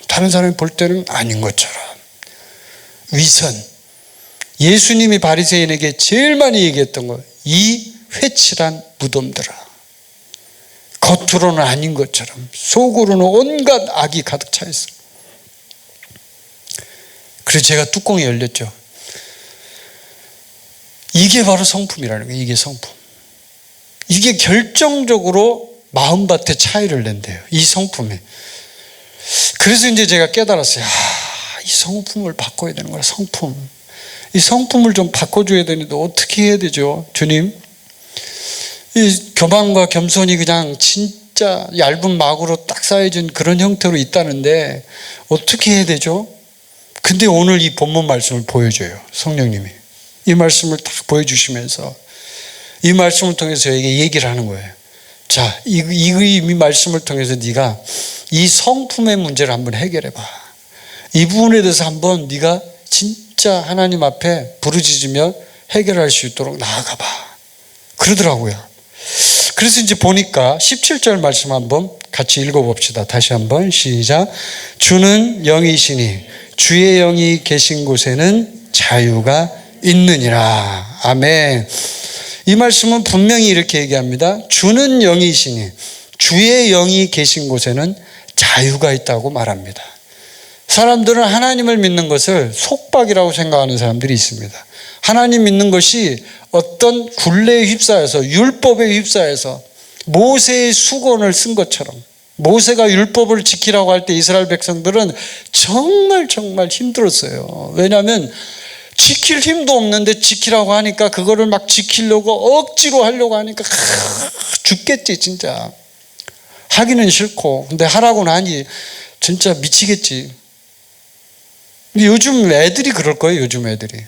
다른 사람이 볼 때는 아닌 것처럼. 위선. 예수님이 바리새인에게 제일 많이 얘기했던 거, 이 회칠한 무덤들아. 겉으로는 아닌 것처럼 속으로는 온갖 악이 가득 차 있어. 그래서 제가 뚜껑이 열렸죠. 이게 바로 성품이라는 거예요. 이게 성품. 이게 결정적으로 마음밭에 차이를 낸대요. 이 성품에. 그래서 이제 제가 깨달았어요. 이 성품을 바꿔야 되는 거야. 성품. 이 성품을 좀 바꿔줘야 되는데 어떻게 해야 되죠? 주님, 이 교만과 겸손이 그냥 진짜 얇은 막으로 딱 쌓여진 그런 형태로 있다는데 어떻게 해야 되죠? 근데 오늘 이 본문 말씀을 보여줘요. 성령님이 이 말씀을 딱 보여주시면서 이 말씀을 통해서 저에게 얘기를 하는 거예요. 자, 이 말씀을 통해서 네가 이 성품의 문제를 한번 해결해봐. 이 부분에 대해서 한번 네가 진짜 하나님 앞에 부르짖으며 해결할 수 있도록 나아가봐. 그러더라고요. 그래서 이제 보니까 17절 말씀 한번 같이 읽어봅시다. 다시 한번 시작. 주는 영이시니 주의 영이 계신 곳에는 자유가 있느니라. 아멘. 이 말씀은 분명히 이렇게 얘기합니다. 주는 영이시니 주의 영이 계신 곳에는 자유가 있다고 말합니다. 사람들은 하나님을 믿는 것을 속박이라고 생각하는 사람들이 있습니다. 하나님 믿는 것이 어떤 굴레에 휩싸여서, 율법에 휩싸여서 모세의 수건을 쓴 것처럼, 모세가 율법을 지키라고 할 때 이스라엘 백성들은 정말 힘들었어요. 왜냐하면 지킬 힘도 없는데 지키라고 하니까 그거를 막 지키려고 억지로 하려고 하니까 죽겠지 진짜. 하기는 싫고 근데 하라고 하니 진짜 미치겠지. 근데 요즘 애들이 그럴 거예요. 요즘 애들이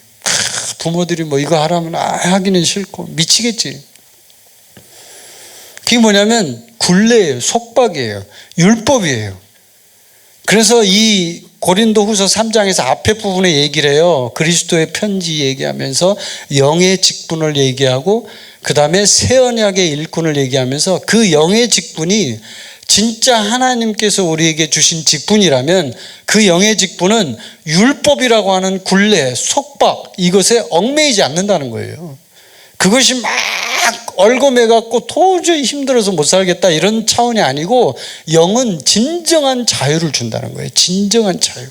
부모들이 뭐 이거 하라면 하기는 싫고 미치겠지. 그게 뭐냐면 굴레예요. 속박이에요. 율법이에요. 그래서 이 고린도후서 3장에서 앞에 부분에 얘기를 해요. 그리스도의 편지 얘기하면서 영의 직분을 얘기하고 그 다음에 새 언약의 일꾼을 얘기하면서 그 영의 직분이 진짜 하나님께서 우리에게 주신 직분이라면 그 영의 직분은 율법이라고 하는 굴레, 속박 이것에 얽매이지 않는다는 거예요. 그것이 막 얽어매갖고 도저히 힘들어서 못 살겠다 이런 차원이 아니고 영은 진정한 자유를 준다는 거예요. 진정한 자유.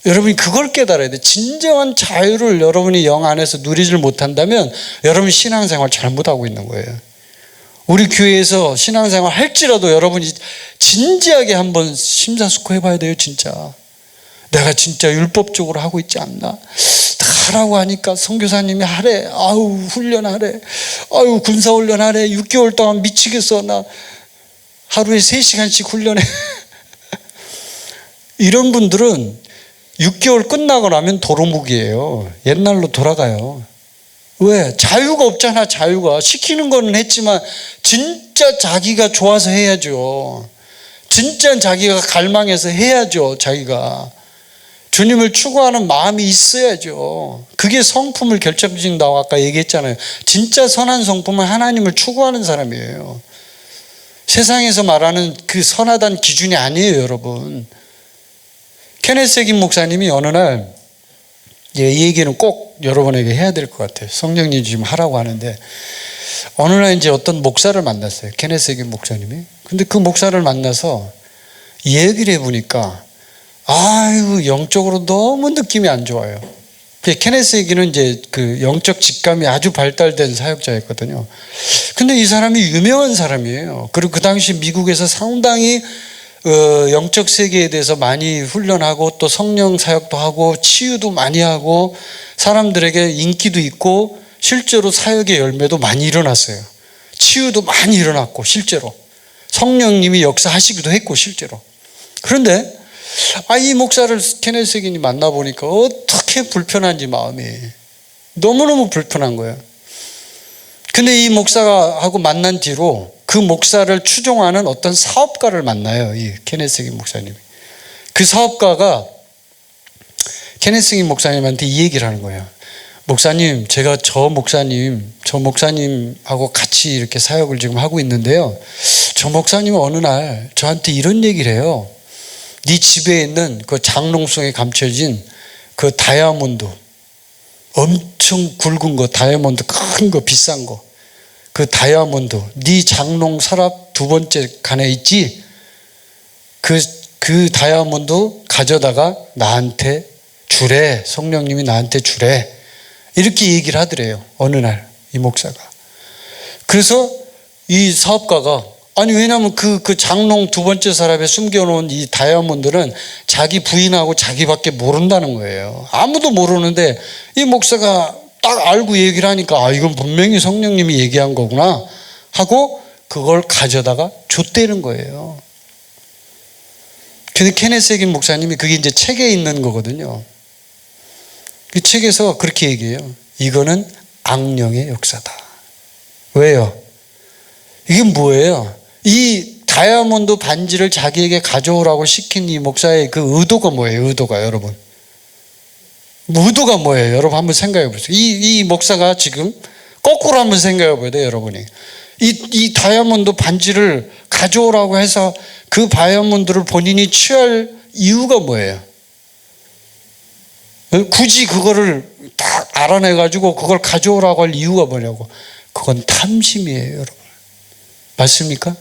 여러분이 그걸 깨달아야 돼요. 진정한 자유를 여러분이 영 안에서 누리질 못한다면 여러분 신앙생활 잘못하고 있는 거예요. 우리 교회에서 신앙생활 할지라도 여러분이 진지하게 한번 심사숙고해 봐야 돼요. 진짜 내가 진짜 율법적으로 하고 있지 않나. 하라고 하니까 선교사님이 하래. 아우 훈련하래. 아우 군사훈련하래. 6개월 동안 미치겠어. 나 하루에 3시간씩 훈련해. 이런 분들은 6개월 끝나고 나면 도루묵이에요. 옛날로 돌아가요. 왜? 자유가 없잖아. 자유가. 시키는 거는 했지만 진짜 자기가 좋아서 해야죠. 진짜 자기가 갈망해서 해야죠. 자기가 주님을 추구하는 마음이 있어야죠. 그게 성품을 결정짓는다고 아까 얘기했잖아요. 진짜 선한 성품은 하나님을 추구하는 사람이에요. 세상에서 말하는 그 선하다는 기준이 아니에요. 여러분, 케네스 긴 목사님이 어느 날 이 얘기는 꼭 여러분에게 해야 될 것 같아요. 성령님 지금 하라고 하는데 어느 날 이제 어떤 목사를 만났어요. 케네스 긴 목사님이. 근데 그 목사를 만나서 얘기를 해보니까 아유 영적으로 너무 느낌이 안 좋아요. 케네스 기는 이제 그 영적 직감이 아주 발달된 사역자였거든요. 근데 이 사람이 유명한 사람이에요. 그리고 그 당시 미국에서 상당히 영적 세계에 대해서 많이 훈련하고 또 성령 사역도 하고 치유도 많이 하고 사람들에게 인기도 있고 실제로 사역의 열매도 많이 일어났어요. 치유도 많이 일어났고 실제로 성령님이 역사하시기도 했고 실제로. 그런데 이 목사를 케네스 세긴이 만나보니까 어떻게 불편한지 마음이 너무너무 불편한 거예요. 근데 이 목사하고 만난 뒤로 그 목사를 추종하는 어떤 사업가를 만나요. 이 케네스 세긴 목사님이. 그 사업가가 케네스 세긴 목사님한테 이 얘기를 하는 거예요. 목사님, 제가 저 목사님하고 같이 이렇게 사역을 지금 하고 있는데요. 저 목사님은 어느 날 저한테 이런 얘기를 해요. 네 집에 있는 그 장롱송에 감춰진 그 다이아몬드, 엄청 굵은 거, 다이아몬드 큰 거, 비싼 거, 그 다이아몬드, 네 장롱 서랍 두 번째 칸에 있지? 그 다이아몬드 가져다가 나한테 주래. 성령님이 나한테 주래. 이렇게 얘기를 하더래요. 어느 날 이 목사가. 그래서 이 사업가가 왜냐하면 그 장롱 두 번째 서랍에 숨겨놓은 이 다이아몬드는 자기 부인하고 자기밖에 모른다는 거예요. 아무도 모르는데 이 목사가 딱 알고 얘기를 하니까 이건 분명히 성령님이 얘기한 거구나 하고 그걸 가져다가 줬다는 거예요. 근데 케네스 세긴 목사님이 그게 이제 책에 있는 거거든요. 그 책에서 그렇게 얘기해요. 이거는 악령의 역사다. 왜요? 이게 뭐예요? 이 다이아몬드 반지를 자기에게 가져오라고 시킨 이 목사의 그 의도가 뭐예요? 의도가 여러분. 의도가 뭐예요? 여러분 한번 생각해 보세요. 이 목사가 지금 거꾸로 한번 생각해 봐야 돼요, 여러분이. 이 다이아몬드 반지를 가져오라고 해서 그 다이아몬드를 본인이 취할 이유가 뭐예요? 굳이 그거를 딱 알아내가지고 그걸 가져오라고 할 이유가 뭐냐고. 그건 탐심이에요, 여러분. 맞습니까?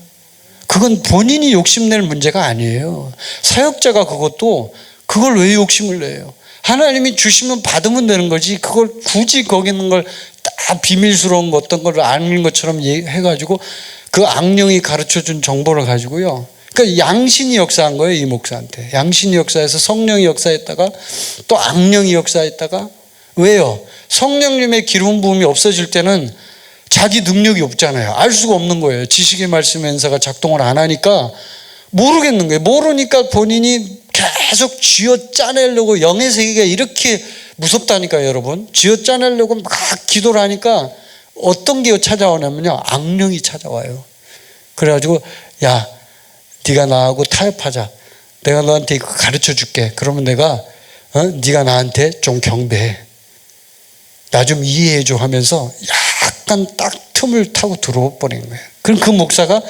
그건 본인이 욕심낼 문제가 아니에요. 사역자가 그걸 왜 욕심을 내요? 하나님이 주시면 받으면 되는 거지. 그걸 굳이 거기 있는 걸 다 비밀스러운 어떤 걸 아는 것처럼 해가지고 그 악령이 가르쳐준 정보를 가지고요. 그러니까 양신이 역사한 거예요, 이 목사한테. 양신이 역사해서 성령이 역사했다가 또 악령이 역사했다가. 왜요? 성령님의 기름 부음이 없어질 때는 자기 능력이 없잖아요. 알 수가 없는 거예요. 지식의 말씀 은사가 작동을 안 하니까 모르겠는 거예요. 모르니까 본인이 계속 쥐어 짜내려고, 영의 세계가 이렇게 무섭다니까요, 여러분. 쥐어 짜내려고 막 기도를 하니까 어떤 게 찾아오냐면요, 악령이 찾아와요. 그래가지고 야, 네가 나하고 타협하자. 내가 너한테 이거 가르쳐 줄게. 그러면 내가 네가 나한테 좀 경배해. 나 좀 이해해 줘 하면서 약간 딱 틈을 타고 들어와 버린 거예요. 그럼 그 목사가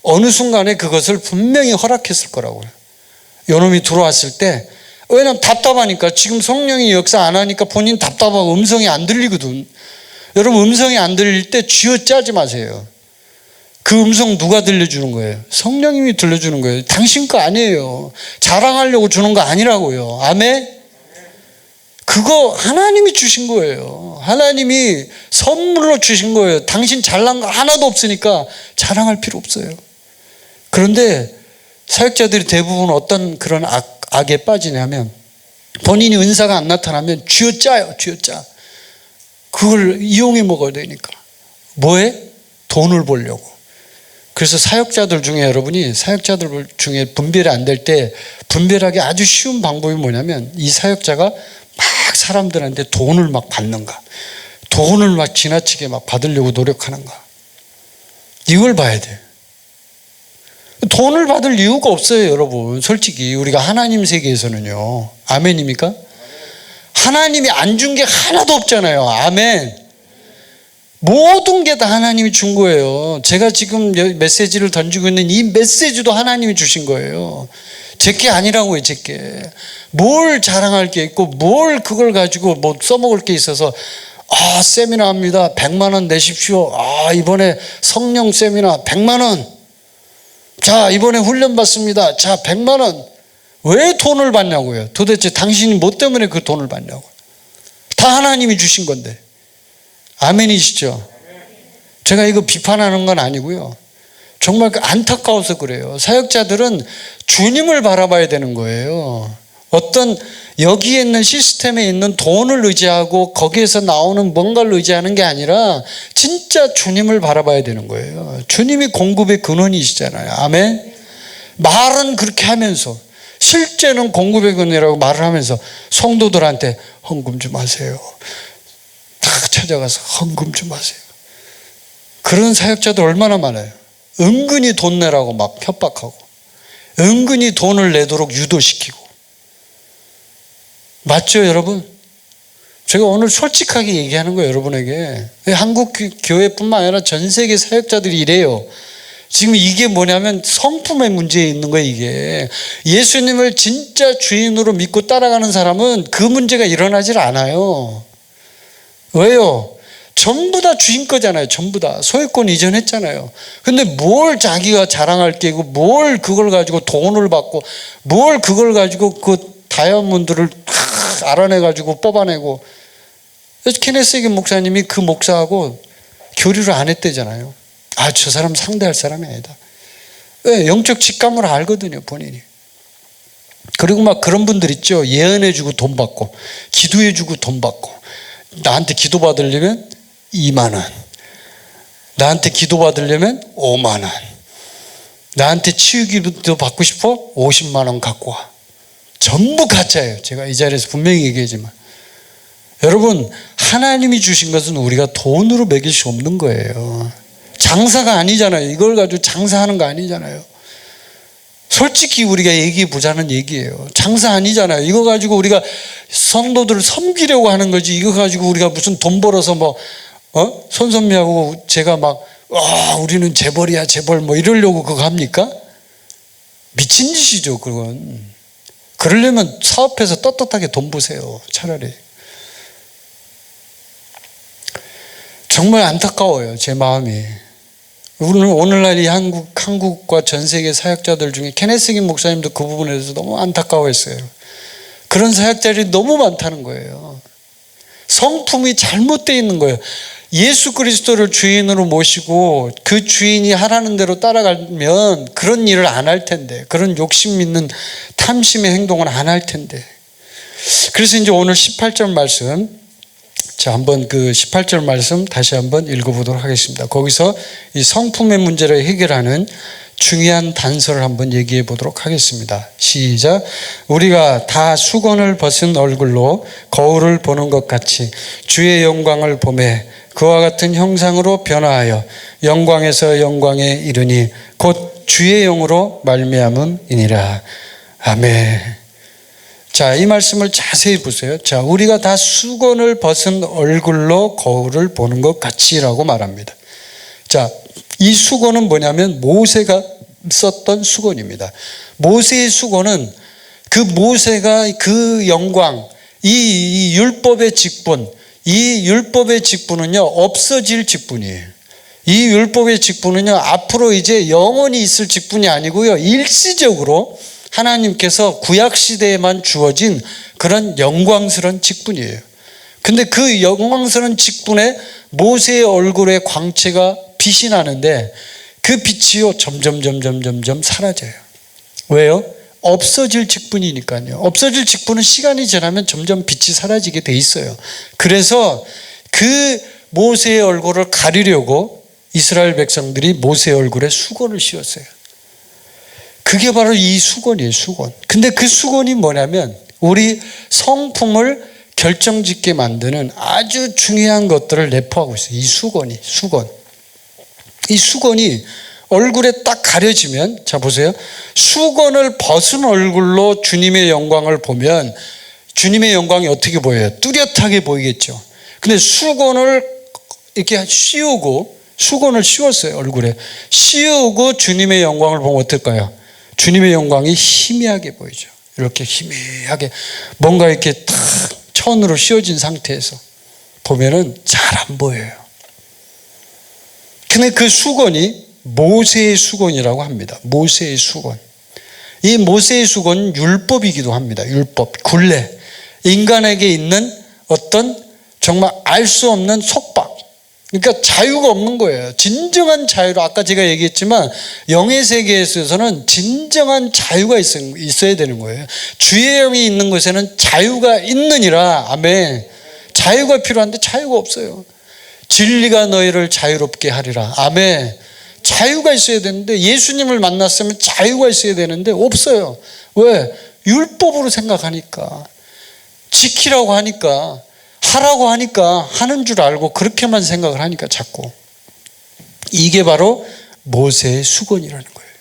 어느 순간에 그것을 분명히 허락했을 거라고요. 요놈이 들어왔을 때, 왜냐면 답답하니까, 지금 성령이 역사 안 하니까 본인 답답하고 음성이 안 들리거든. 여러분, 음성이 안 들릴 때 쥐어짜지 마세요. 그 음성 누가 들려주는 거예요? 성령님이 들려주는 거예요. 당신 거 아니에요. 자랑하려고 주는 거 아니라고요. 아멘? 그거 하나님이 주신 거예요. 하나님이 선물로 주신 거예요. 당신 잘난 거 하나도 없으니까 자랑할 필요 없어요. 그런데 사역자들이 대부분 어떤 그런 악에 빠지냐면, 본인이 은사가 안 나타나면 쥐어짜요. 쥐어짜. 그걸 이용해 먹어야 되니까. 뭐해? 돈을 벌려고. 그래서 사역자들 중에, 여러분이 사역자들 중에 분별이 안 될 때 분별하기 아주 쉬운 방법이 뭐냐면, 이 사역자가 막 사람들한테 돈을 막 받는가, 돈을 막 지나치게 막 받으려고 노력하는가, 이걸 봐야 돼요. 돈을 받을 이유가 없어요, 여러분. 솔직히 우리가 하나님 세계에서는요. 아멘입니까? 하나님이 안 준 게 하나도 없잖아요. 아멘. 모든 게 다 하나님이 준 거예요. 제가 지금 메시지를 던지고 있는 이 메시지도 하나님이 주신 거예요. 제게 아니라고요, 제게. 뭘 자랑할 게 있고, 뭘 그걸 가지고 뭐 써먹을 게 있어서, 세미나 합니다. 100만 원 내십시오. 이번에 성령 세미나 100만 원. 자, 이번에 훈련 받습니다. 자, 100만 원. 왜 돈을 받냐고요? 도대체 당신이 뭐 때문에 그 돈을 받냐고요? 다 하나님이 주신 건데. 아멘이시죠? 제가 이거 비판하는 건 아니고요. 정말 안타까워서 그래요. 사역자들은 주님을 바라봐야 되는 거예요. 어떤 여기에 있는 시스템에 있는 돈을 의지하고 거기에서 나오는 뭔가를 의지하는 게 아니라 진짜 주님을 바라봐야 되는 거예요. 주님이 공급의 근원이시잖아요. 아멘. 말은 그렇게 하면서 실제는 공급의 근원이라고 말을 하면서 성도들한테 헌금 좀 하세요. 딱 찾아가서 헌금 좀 하세요. 그런 사역자들 얼마나 많아요. 은근히 돈 내라고 막 협박하고 은근히 돈을 내도록 유도시키고. 맞죠, 여러분? 제가 오늘 솔직하게 얘기하는 거예요, 여러분에게. 한국 교회뿐만 아니라 전 세계 사역자들이 이래요. 지금 이게 뭐냐면 성품의 문제에 있는 거예요, 이게. 예수님을 진짜 주인으로 믿고 따라가는 사람은 그 문제가 일어나질 않아요. 왜요? 전부 다 주인 거잖아요. 전부 다. 소유권 이전했잖아요. 근데 뭘 자기가 자랑할 게고 뭘 그걸 가지고 돈을 받고 뭘 그걸 가지고 그 다이아몬드를 알아내가지고 뽑아내고. 케네스 해긴 목사님이 그 목사하고 교류를 안 했대잖아요. 아, 저 사람 상대할 사람이 아니다. 왜? 영적 직감을 알거든요, 본인이. 그리고 막 그런 분들 있죠. 예언해주고 돈 받고 기도해주고 돈 받고 나한테 기도 받으려면 2만 원, 나한테 기도 받으려면 5만 원, 나한테 치유기도 받고 싶어? 50만 원 갖고 와. 전부 가짜예요. 제가 이 자리에서 분명히 얘기하지만 여러분, 하나님이 주신 것은 우리가 돈으로 매길 수 없는 거예요. 장사가 아니잖아요. 이걸 가지고 장사하는 거 아니잖아요. 솔직히 우리가 얘기해 보자는 얘기예요. 장사 아니잖아요. 이거 가지고 우리가 성도들을 섬기려고 하는 거지. 이거 가지고 우리가 무슨 돈 벌어서 뭐 손선미하고 제가 막 우리는 재벌이야 재벌 뭐 이러려고 그거 합니까? 미친 짓이죠, 그건. 그러려면 사업해서 떳떳하게 돈 버세요, 차라리. 정말 안타까워요, 제 마음이. 오늘날 이 한국과 전 세계 사역자들 중에 케네스 긴 목사님도 그 부분에 대해서 너무 안타까워했어요. 그런 사역자들이 너무 많다는 거예요. 성품이 잘못되어 있는 거예요. 예수 그리스도를 주인으로 모시고 그 주인이 하라는 대로 따라가면 그런 일을 안 할 텐데, 그런 욕심 있는 탐심의 행동을 안 할 텐데. 그래서 이제 오늘 18절 말씀, 자, 한번 그 18절 말씀 다시 한번 읽어보도록 하겠습니다. 거기서 이 성품의 문제를 해결하는 중요한 단서를 한번 얘기해 보도록 하겠습니다. 시작. 우리가 다 수건을 벗은 얼굴로 거울을 보는 것 같이 주의 영광을 보매 그와 같은 형상으로 변화하여 영광에서 영광에 이르니 곧 주의 영으로 말미암음이니라. 아멘. 자, 이 말씀을 자세히 보세요. 자, 우리가 다 수건을 벗은 얼굴로 거울을 보는 것 같이라고 말합니다. 자, 이 수건은 뭐냐면 모세가 썼던 수건입니다. 모세의 수건은 그 모세가 그 영광, 이 율법의 직분, 이 율법의 직분은요 없어질 직분이에요. 이 율법의 직분은요 앞으로 이제 영원히 있을 직분이 아니고요 일시적으로 하나님께서 구약시대에만 주어진 그런 영광스러운 직분이에요. 근데 그 영광스러운 직분에 모세의 얼굴에 광채가 빛이 나는데 그 빛이요 점점 사라져요. 왜요? 없어질 직분이니까요. 없어질 직분은 시간이 지나면 점점 빛이 사라지게 돼 있어요. 그래서 그 모세의 얼굴을 가리려고 이스라엘 백성들이 모세의 얼굴에 수건을 씌웠어요. 그게 바로 이 수건이에요, 수건. 근데 그 수건이 뭐냐면 우리 성품을 결정짓게 만드는 아주 중요한 것들을 내포하고 있어요. 이 수건이, 수건. 이 수건이 얼굴에 딱 가려지면, 자 보세요. 수건을 벗은 얼굴로 주님의 영광을 보면 주님의 영광이 어떻게 보여요? 뚜렷하게 보이겠죠. 근데 수건을 이렇게 씌우고, 수건을 씌웠어요, 얼굴에. 씌우고 주님의 영광을 보면 어떨까요? 주님의 영광이 희미하게 보이죠. 이렇게 희미하게 뭔가 이렇게 탁 천으로 씌워진 상태에서 보면은 잘 안 보여요. 근데 그 수건이 모세의 수건이라고 합니다. 모세의 수건. 이 모세의 수건은 율법이기도 합니다. 율법, 굴레. 인간에게 있는 어떤 정말 알 수 없는 속박, 그러니까 자유가 없는 거예요. 진정한 자유로, 아까 제가 얘기했지만 영의 세계에서는 진정한 자유가 있어야 되는 거예요. 주의 영이 있는 곳에는 자유가 있느니라. 아멘. 자유가 필요한데 자유가 없어요. 진리가 너희를 자유롭게 하리라. 아멘. 자유가 있어야 되는데, 예수님을 만났으면 자유가 있어야 되는데 없어요. 왜? 율법으로 생각하니까, 지키라고 하니까, 하라고 하니까 하는 줄 알고 그렇게만 생각을 하니까 자꾸. 이게 바로 모세의 수건이라는 거예요.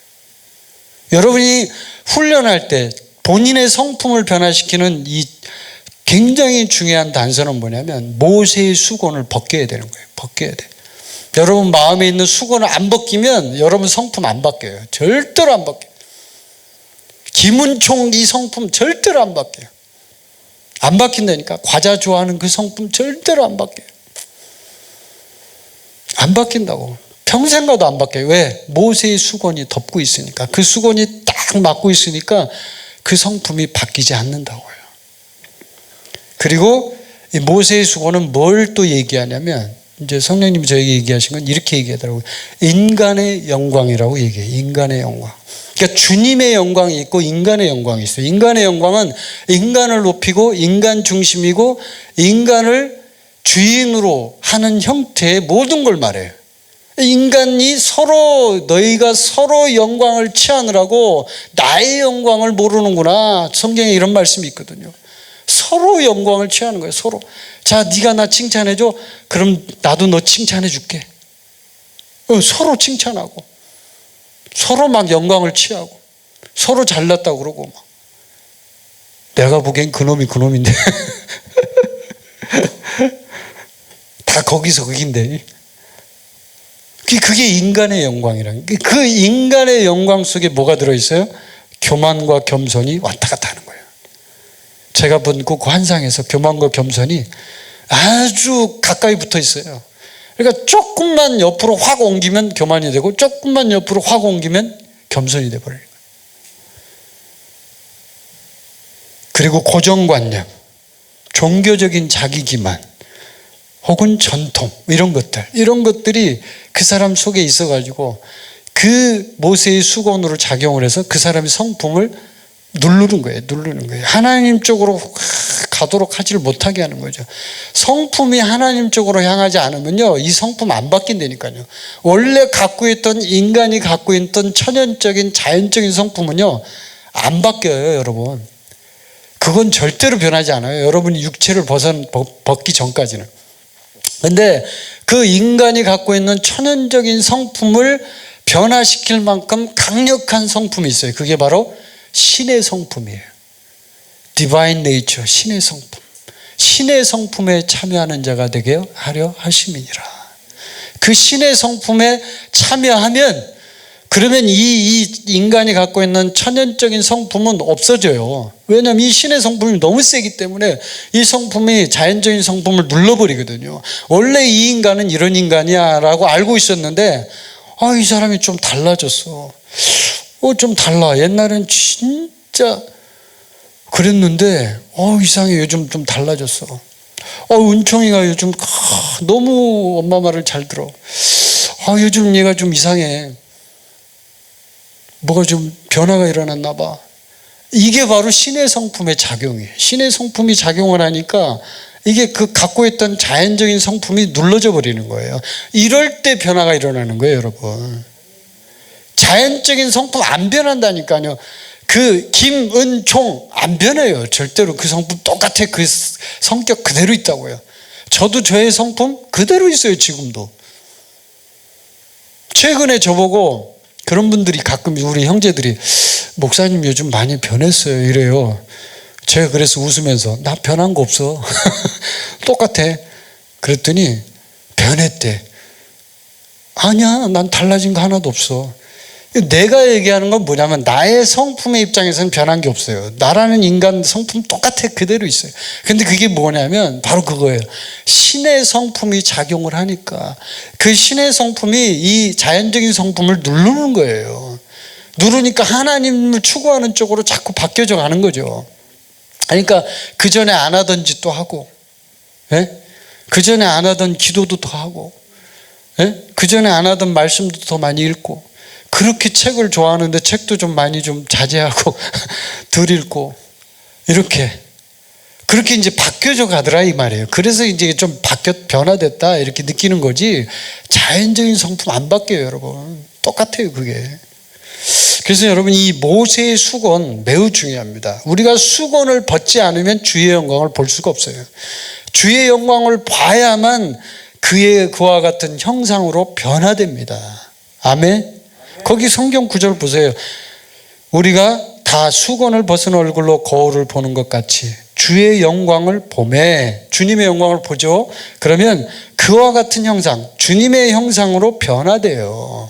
여러분이 훈련할 때 본인의 성품을 변화시키는 이 굉장히 중요한 단서는 뭐냐면 모세의 수건을 벗겨야 되는 거예요. 벗겨야 돼. 여러분 마음에 있는 수건을 안 벗기면 여러분 성품 안 바뀌어요. 절대로 안 바뀌어요. 김은총 이 성품 절대로 안 바뀌어요. 안 바뀐다니까. 과자 좋아하는 그 성품 절대로 안 바뀌어요. 안 바뀐다고. 평생 가도 안 바뀌어요. 왜? 모세의 수건이 덮고 있으니까. 그 수건이 딱 막고 있으니까 그 성품이 바뀌지 않는다고요. 그리고 이 모세의 수건은 뭘 또 얘기하냐면, 이제 성령님이 저에게 얘기하신 건 이렇게 얘기하더라고요. 인간의 영광이라고 얘기해요. 인간의 영광. 그러니까 주님의 영광이 있고 인간의 영광이 있어요. 인간의 영광은 인간을 높이고 인간 중심이고 인간을 주인으로 하는 형태의 모든 걸 말해요. 인간이 서로, 너희가 서로 영광을 취하느라고 나의 영광을 모르는구나. 성경에 이런 말씀이 있거든요. 서로 영광을 취하는 거예요. 서로. 자, 네가 나 칭찬해줘. 그럼 나도 너 칭찬해 줄게. 서로 칭찬하고 서로 막 영광을 취하고 서로 잘났다고 그러고 막. 내가 보기엔 그놈이 그놈인데 다 거기서 거긴데. 그게 인간의 영광이라는. 그 인간의 영광 속에 뭐가 들어있어요? 교만과 겸손이 왔다 갔다 하는 거예요. 제가 본 그 환상에서 교만과 겸손이 아주 가까이 붙어 있어요. 그러니까 조금만 옆으로 확 옮기면 교만이 되고 조금만 옆으로 확 옮기면 겸손이 돼버려요. 그리고 고정관념, 종교적인 자기기만 혹은 전통, 이런 것들이 그 사람 속에 있어가지고 그 모세의 수건으로 작용을 해서 그 사람의 성품을 누르는 거예요. 하나님 쪽으로 가도록 하지를 못하게 하는 거죠. 성품이 하나님 쪽으로 향하지 않으면요, 이 성품 안 바뀐다니까요. 원래 인간이 갖고 있던 천연적인 자연적인 성품은요 안 바뀌어요. 여러분, 그건 절대로 변하지 않아요. 여러분이 육체를 벗기 전까지는. 근데 그 인간이 갖고 있는 천연적인 성품을 변화시킬 만큼 강력한 성품이 있어요. 그게 바로 신의 성품이에요. Divine Nature, 신의 성품. 신의 성품에 참여하는 자가 되게 하려 하심이니라. 그 신의 성품에 참여하면, 그러면 이 인간이 갖고 있는 천연적인 성품은 없어져요. 왜냐하면 이 신의 성품이 너무 세기 때문에 이 성품이 자연적인 성품을 눌러버리거든요. 원래 이 인간은 이런 인간이야 라고 알고 있었는데, 이 사람이 좀 달라졌어. 좀 달라. 옛날엔 진짜 그랬는데 이상해. 요즘 좀 달라졌어. 은총이가 요즘 너무 엄마 말을 잘 들어. 요즘 얘가 좀 이상해. 뭐가 좀 변화가 일어났나 봐. 이게 바로 신의 성품의 작용이에요. 신의 성품이 작용을 하니까 이게 그 갖고 있던 자연적인 성품이 눌러져 버리는 거예요. 이럴 때 변화가 일어나는 거예요, 여러분. 자연적인 성품 안 변한다니까요. 그 김은총 안 변해요. 절대로 그 성품 똑같아. 그 성격 그대로 있다고요. 저도 저의 성품 그대로 있어요. 지금도. 최근에 저보고 그런 분들이 가끔, 우리 형제들이 목사님 요즘 많이 변했어요 이래요. 제가 그래서 웃으면서 나 변한 거 없어. 똑같아. 그랬더니 변했대. 아니야, 난 달라진 거 하나도 없어. 내가 얘기하는 건 뭐냐면 나의 성품의 입장에서는 변한 게 없어요. 나라는 인간 성품 똑같아. 그대로 있어요. 근데 그게 뭐냐면 바로 그거예요. 신의 성품이 작용을 하니까 그 신의 성품이 이 자연적인 성품을 누르는 거예요. 누르니까 하나님을 추구하는 쪽으로 자꾸 바뀌어져 가는 거죠. 그러니까 그 전에 안 하던 짓도 하고, 그 전에 안 하던 기도도 더 하고, 예? 그 전에 안 하던 말씀도 더 많이 읽고, 그렇게 책을 좋아하는데 책도 좀 많이 좀 자제하고 덜 읽고, 이렇게 그렇게 이제 바뀌어져 가더라 이 말이에요. 그래서 이제 좀 변화됐다 이렇게 느끼는 거지, 자연적인 성품 안 바뀌어요 여러분. 똑같아요 그게. 그래서 여러분, 이 모세의 수건 매우 중요합니다. 우리가 수건을 벗지 않으면 주의 영광을 볼 수가 없어요. 주의 영광을 봐야만 그와 같은 형상으로 변화됩니다. 아멘. 거기 성경 구절 보세요. 우리가 다 수건을 벗은 얼굴로 거울을 보는 것 같이 주의 영광을 보매, 주님의 영광을 보죠. 그러면 그와 같은 형상, 주님의 형상으로 변화돼요.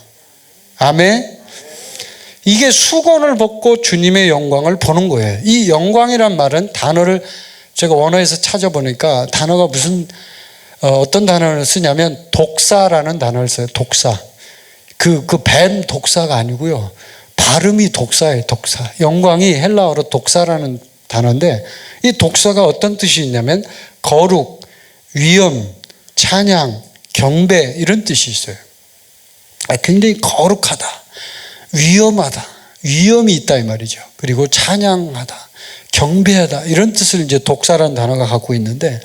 아멘. 이게 수건을 벗고 주님의 영광을 보는 거예요. 이 영광이란 말은 단어를 제가 원어에서 찾아보니까 단어가 어떤 단어를 쓰냐면 독사라는 단어를 써요. 독사. 뱀 독사가 아니고요. 발음이 독사예요. 독사. 영광이 헬라어로 독사라는 단어인데, 이 독사가 어떤 뜻이 있냐면 거룩, 위엄, 찬양, 경배 이런 뜻이 있어요. 굉장히 거룩하다, 위엄하다, 위엄이 있다 이 말이죠. 그리고 찬양하다, 경배하다 이런 뜻을 이제 독사라는 단어가 갖고 있는데,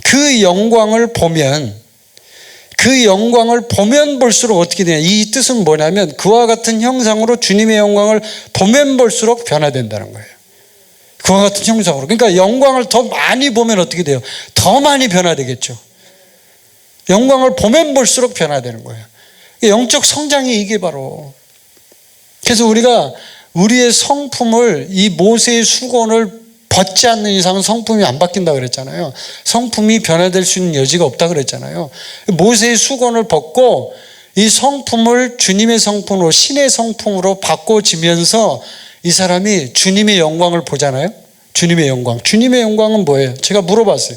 그 영광을 보면 볼수록 어떻게 되냐, 이 뜻은 뭐냐면 그와 같은 형상으로 주님의 영광을 보면 볼수록 변화된다는 거예요. 그와 같은 형상으로. 그러니까 영광을 더 많이 보면 어떻게 돼요? 더 많이 변화되겠죠. 영광을 보면 볼수록 변화되는 거예요. 영적 성장이 이게 바로. 그래서 우리가 우리의 성품을, 이 모세의 수건을 벗지 않는 이상은 성품이 안 바뀐다 그랬잖아요. 성품이 변화될 수 있는 여지가 없다 그랬잖아요. 모세의 수건을 벗고 이 성품을 주님의 성품으로, 신의 성품으로 바꿔지면서 이 사람이 주님의 영광을 보잖아요. 주님의 영광. 주님의 영광은 뭐예요? 제가 물어봤어요.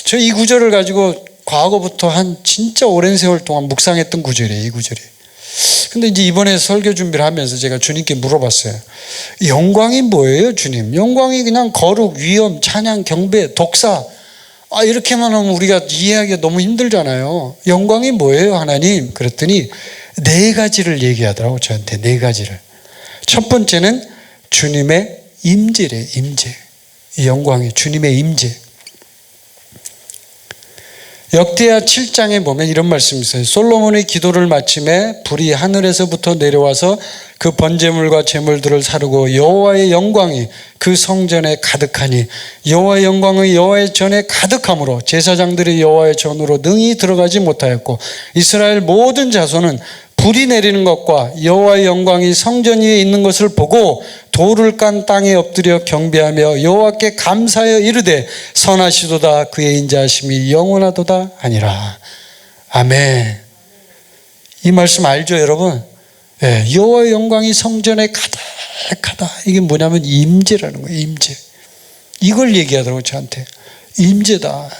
저 이 구절을 가지고 과거부터 한 진짜 오랜 세월 동안 묵상했던 구절이에요, 이 구절이. 근데 이제 이번에 설교 준비를 하면서 제가 주님께 물어봤어요. 영광이 뭐예요, 주님? 영광이 그냥 거룩, 위엄, 찬양, 경배, 독사. 이렇게만 하면 우리가 이해하기가 너무 힘들잖아요. 영광이 뭐예요, 하나님? 그랬더니 4가지를 얘기하더라고, 저한테. 4가지를. 첫 번째는 주님의 임재래, 임재. 이 영광이 주님의 임재. 역대하 7장에 보면 이런 말씀이 있어요. 솔로몬의 기도를 마침에 불이 하늘에서부터 내려와서 그 번제물과 제물들을 사르고 여호와의 영광이 그 성전에 가득하니, 여호와의 영광이 여호와의 전에 가득함으로 제사장들이 여호와의 전으로 능히 들어가지 못하였고, 이스라엘 모든 자손은 불이 내리는 것과 여호와의 영광이 성전 위에 있는 것을 보고 돌을 깐 땅에 엎드려 경배하며 여호와께 감사하여 이르되 선하시도다, 그의 인자하심이 영원하도다 하니라. 아멘. 이 말씀 알죠 여러분? 네, 여호와의 영광이 성전에 가득하다. 이게 뭐냐면 임재라는 거예요. 임재. 이걸 얘기하더라고요 저한테. 임재다.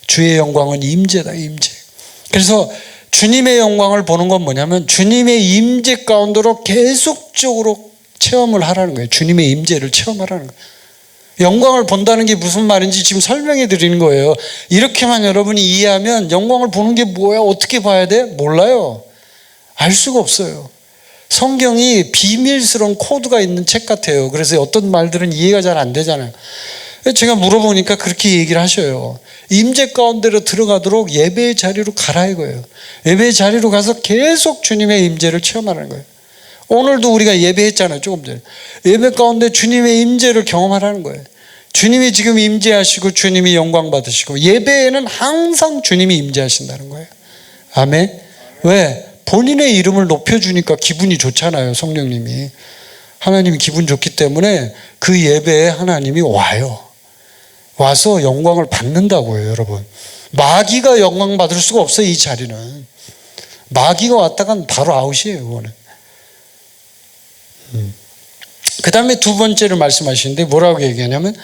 주의 영광은 임재다. 임재. 그래서 주님의 영광을 보는 건 뭐냐면 주님의 임재 가운데로 계속적으로 체험을 하라는 거예요. 주님의 임재를 체험하라는 거예요. 영광을 본다는 게 무슨 말인지 지금 설명해 드리는 거예요. 이렇게만 여러분이 이해하면 영광을 보는 게 뭐야? 어떻게 봐야 돼? 몰라요. 알 수가 없어요. 성경이 비밀스러운 코드가 있는 책 같아요. 그래서 어떤 말들은 이해가 잘 안 되잖아요. 제가 물어보니까 그렇게 얘기를 하셔요. 임재 가운데로 들어가도록 예배의 자리로 가라 이거예요. 예배의 자리로 가서 계속 주님의 임재를 체험하는 거예요. 오늘도 우리가 예배했잖아요. 조금 전에. 예배 가운데 주님의 임재를 경험하라는 거예요. 주님이 지금 임재하시고 주님이 영광 받으시고, 예배에는 항상 주님이 임재하신다는 거예요. 아멘. 왜? 본인의 이름을 높여주니까 기분이 좋잖아요. 성령님이. 하나님이 기분 좋기 때문에 그 예배에 하나님이 와요. 와서 영광을 받는다고요, 여러분. 마귀가 영광 받을 수가 없어요, 이 자리는. 마귀가 왔다간 바로 아웃이에요, 그거는. 그 다음에 2번째를 말씀하시는데 뭐라고 얘기하냐면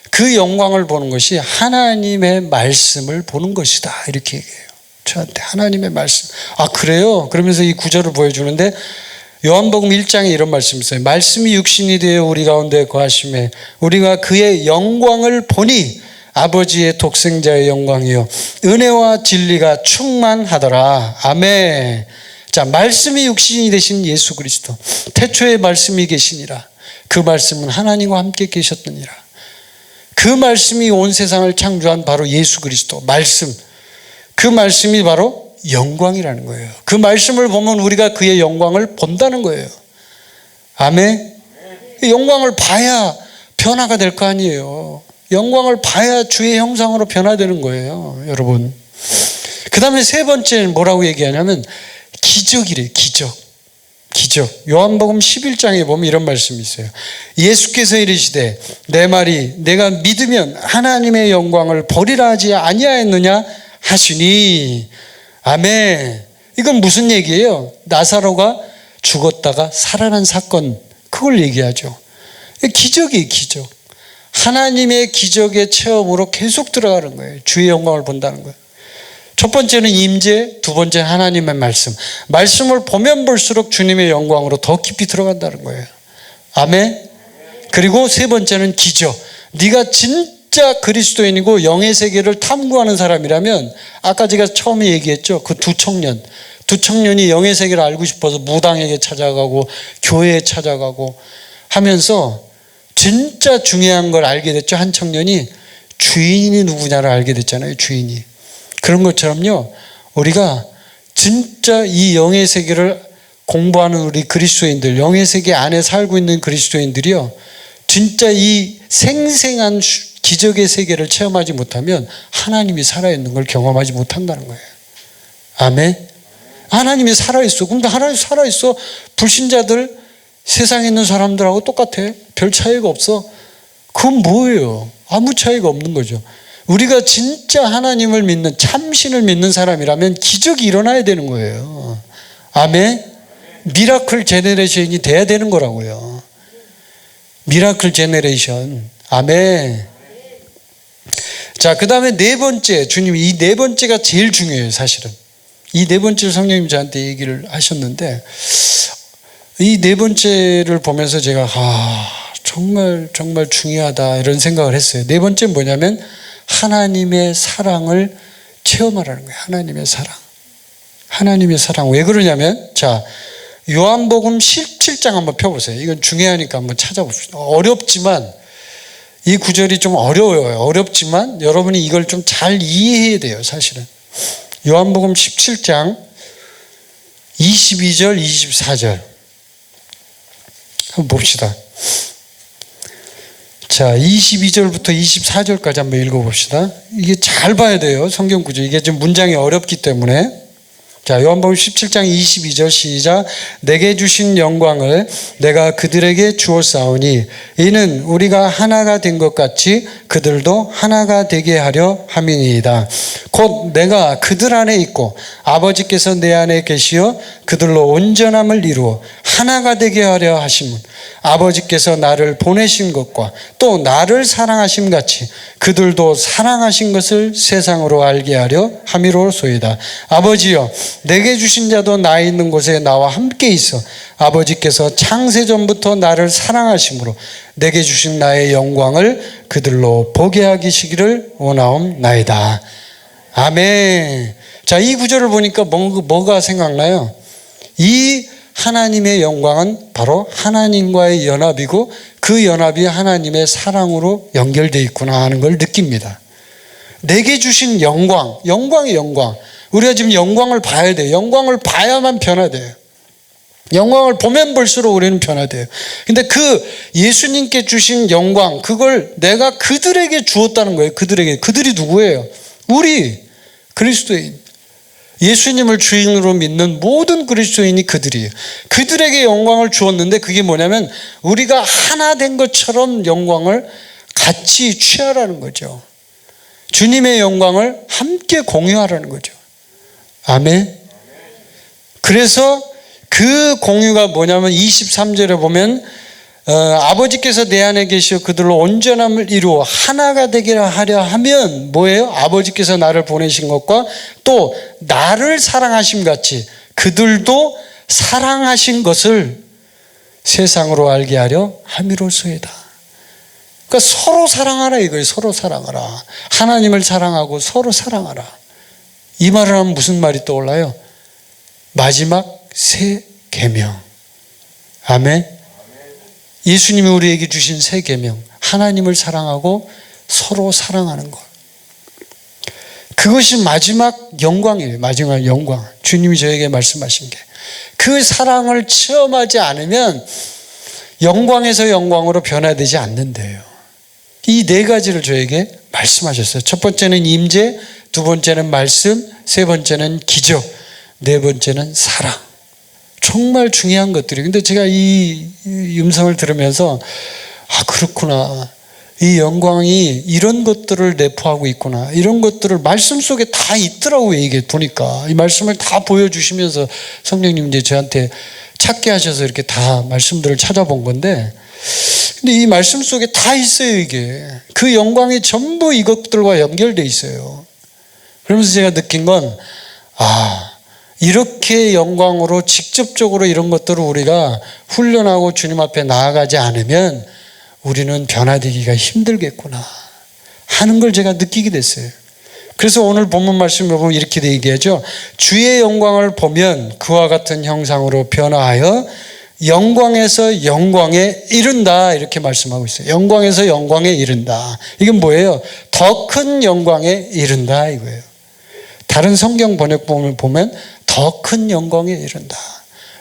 그 영광을 보는 것이 하나님의 말씀을 보는 것이다. 이렇게 얘기해요. 저한테 하나님의 말씀. 아, 그래요? 그러면서 이 구절을 보여주는데 요한복음 1장에 이런 말씀이 있어요. 말씀이 육신이 되어 우리 가운데 거하심에 우리가 그의 영광을 보니 아버지의 독생자의 영광이요 은혜와 진리가 충만하더라. 아멘. 자, 말씀이 육신이 되신 예수 그리스도, 태초에 말씀이 계시니라. 그 말씀은 하나님과 함께 계셨느니라. 그 말씀이 온 세상을 창조한 바로 예수 그리스도 말씀, 그 말씀이 바로 영광이라는 거예요. 그 말씀을 보면 우리가 그의 영광을 본다는 거예요. 아멘. 영광을 봐야 변화가 될 거 아니에요. 영광을 봐야 주의 형상으로 변화되는 거예요, 여러분. 그 다음에 세 번째는 뭐라고 얘기하냐면 기적이래요. 기적. 요한복음 11장에 보면 이런 말씀이 있어요. 예수께서 이르시되 내 말이 내가 믿으면 하나님의 영광을 보리라 하지 아니하였느냐 하시니. 아멘. 이건 무슨 얘기예요? 나사로가 죽었다가 살아난 사건, 그걸 얘기하죠. 기적이에요, 기적. 하나님의 기적의 체험으로 계속 들어가는 거예요. 주의 영광을 본다는 거예요. 첫 번째는 임재, 두 번째 하나님의 말씀. 말씀을 보면 볼수록 주님의 영광으로 더 깊이 들어간다는 거예요. 아멘. 그리고 세 번째는 기적. 네가 진짜 그리스도인이고 영의 세계를 탐구하는 사람이라면, 아까 제가 처음에 얘기했죠. 그 두 청년이 영의 세계를 알고 싶어서 무당에게 찾아가고 교회에 찾아가고 하면서 진짜 중요한 걸 알게 됐죠. 한 청년이 주인이 누구냐를 알게 됐잖아요. 주인이. 그런 것처럼요, 우리가 진짜 이 영의 세계를 공부하는 우리 그리스도인들, 영의 세계 안에 살고 있는 그리스도인들이요, 진짜 이 생생한 기적의 세계를 체험하지 못하면 하나님이 살아있는 걸 경험하지 못한다는 거예요. 아멘. 하나님이 살아있어. 근데 하나님이 살아있어. 불신자들, 세상에 있는 사람들하고 똑같아. 별 차이가 없어. 그건 뭐예요? 아무 차이가 없는 거죠. 우리가 진짜 하나님을 믿는, 참신을 믿는 사람이라면 기적이 일어나야 되는 거예요. 아멘. 미라클 제너레이션이 돼야 되는 거라고요. 미라클 제너레이션. 아멘. 자, 그 다음에 네 번째, 주님이 이 네 번째가 제일 중요해요, 사실은. 이 네 번째를 성령님 저한테 얘기를 하셨는데, 이 네 번째를 보면서 제가 정말 중요하다 이런 생각을 했어요. 네 번째는 뭐냐면 하나님의 사랑을 체험하라는 거예요. 하나님의 사랑. 왜 그러냐면, 자, 요한복음 17장 한번 펴보세요. 이건 중요하니까 한번 찾아봅시다. 어렵지만, 이 구절이 좀 어려워요. 어렵지만 여러분이 이걸 좀 잘 이해해야 돼요, 사실은. 요한복음 17장 22절, 24절 한번 봅시다. 자, 22절부터 24절까지 한번 읽어봅시다. 이게 잘 봐야 돼요, 성경 구절. 이게 좀 문장이 어렵기 때문에. 자, 요한복음 17장 22절 시작. 내게 주신 영광을 내가 그들에게 주었사오니 이는 우리가 하나가 된 것 같이 그들도 하나가 되게 하려 함이니이다. 곧 내가 그들 안에 있고 아버지께서 내 안에 계시어 그들로 온전함을 이루어 하나가 되게 하려 하심은 아버지께서 나를 보내신 것과 또 나를 사랑하심 같이 그들도 사랑하신 것을 세상으로 알게 하려 함이로소이다. 아버지여, 내게 주신 자도 나 있는 곳에 나와 함께 있어 아버지께서 창세전부터 나를 사랑하심으로 내게 주신 나의 영광을 그들로 보게 하시기를 원하옵나이다. 아멘. 자, 이 구절을 보니까 뭐가 생각나요? 이 하나님의 영광은 바로 하나님과의 연합이고 그 연합이 하나님의 사랑으로 연결되어 있구나 하는 걸 느낍니다. 내게 주신 영광이 영광. 우리가 지금 영광을 봐야 돼요. 영광을 봐야만 변화돼요. 영광을 보면 볼수록 우리는 변화돼요. 근데 그 예수님께 주신 영광, 그걸 내가 그들에게 주었다는 거예요. 그들이 누구예요? 우리 그리스도인. 예수님을 주인으로 믿는 모든 그리스도인이 그들이에요. 그들에게 영광을 주었는데 그게 뭐냐면 우리가 하나 된 것처럼 영광을 같이 취하라는 거죠. 주님의 영광을 함께 공유하라는 거죠. 아멘. 그래서 그 공유가 뭐냐면 23절에 보면 아버지께서 내 안에 계시어 그들로 온전함을 이루어 하나가 되게 하려 하면 뭐예요? 아버지께서 나를 보내신 것과 또 나를 사랑하심 같이 그들도 사랑하신 것을 세상으로 알게 하려 함이로소이다. 그러니까 서로 사랑하라 이거예요. 서로 사랑하라. 하나님을 사랑하고 서로 사랑하라. 이 말을 하면 무슨 말이 떠올라요? 마지막 새 계명. 아멘. 예수님이 우리에게 주신 새 계명. 하나님을 사랑하고 서로 사랑하는 것. 그것이 마지막 영광이에요. 마지막 영광. 주님이 저에게 말씀하신 게. 그 사랑을 체험하지 않으면 영광에서 영광으로 변화되지 않는데요. 이 네 가지를 저에게 말씀하셨어요. 첫 번째는 임재, 두 번째는 말씀, 세 번째는 기적, 네 번째는 사랑. 정말 중요한 것들이. 근데 제가 이 음성을 들으면서 그렇구나. 이 영광이 이런 것들을 내포하고 있구나. 이런 것들을 말씀 속에 다 있더라고요. 이게 보니까 이 말씀을 다 보여주시면서 성령님 이제 저한테 찾게 하셔서 이렇게 다 말씀들을 찾아본 건데, 근데 이 말씀 속에 다 있어요. 이게 그 영광이 전부 이것들과 연결돼 있어요. 그러면서 제가 느낀 건 이렇게 영광으로 직접적으로 이런 것들을 우리가 훈련하고 주님 앞에 나아가지 않으면 우리는 변화되기가 힘들겠구나 하는 걸 제가 느끼게 됐어요. 그래서 오늘 본문 말씀을 보면 이렇게 얘기하죠. 주의 영광을 보면 그와 같은 형상으로 변화하여 영광에서 영광에 이른다, 이렇게 말씀하고 있어요. 영광에서 영광에 이른다. 이건 뭐예요? 더 큰 영광에 이른다 이거예요. 다른 성경 번역본을 보면 더 큰 영광에 이른다.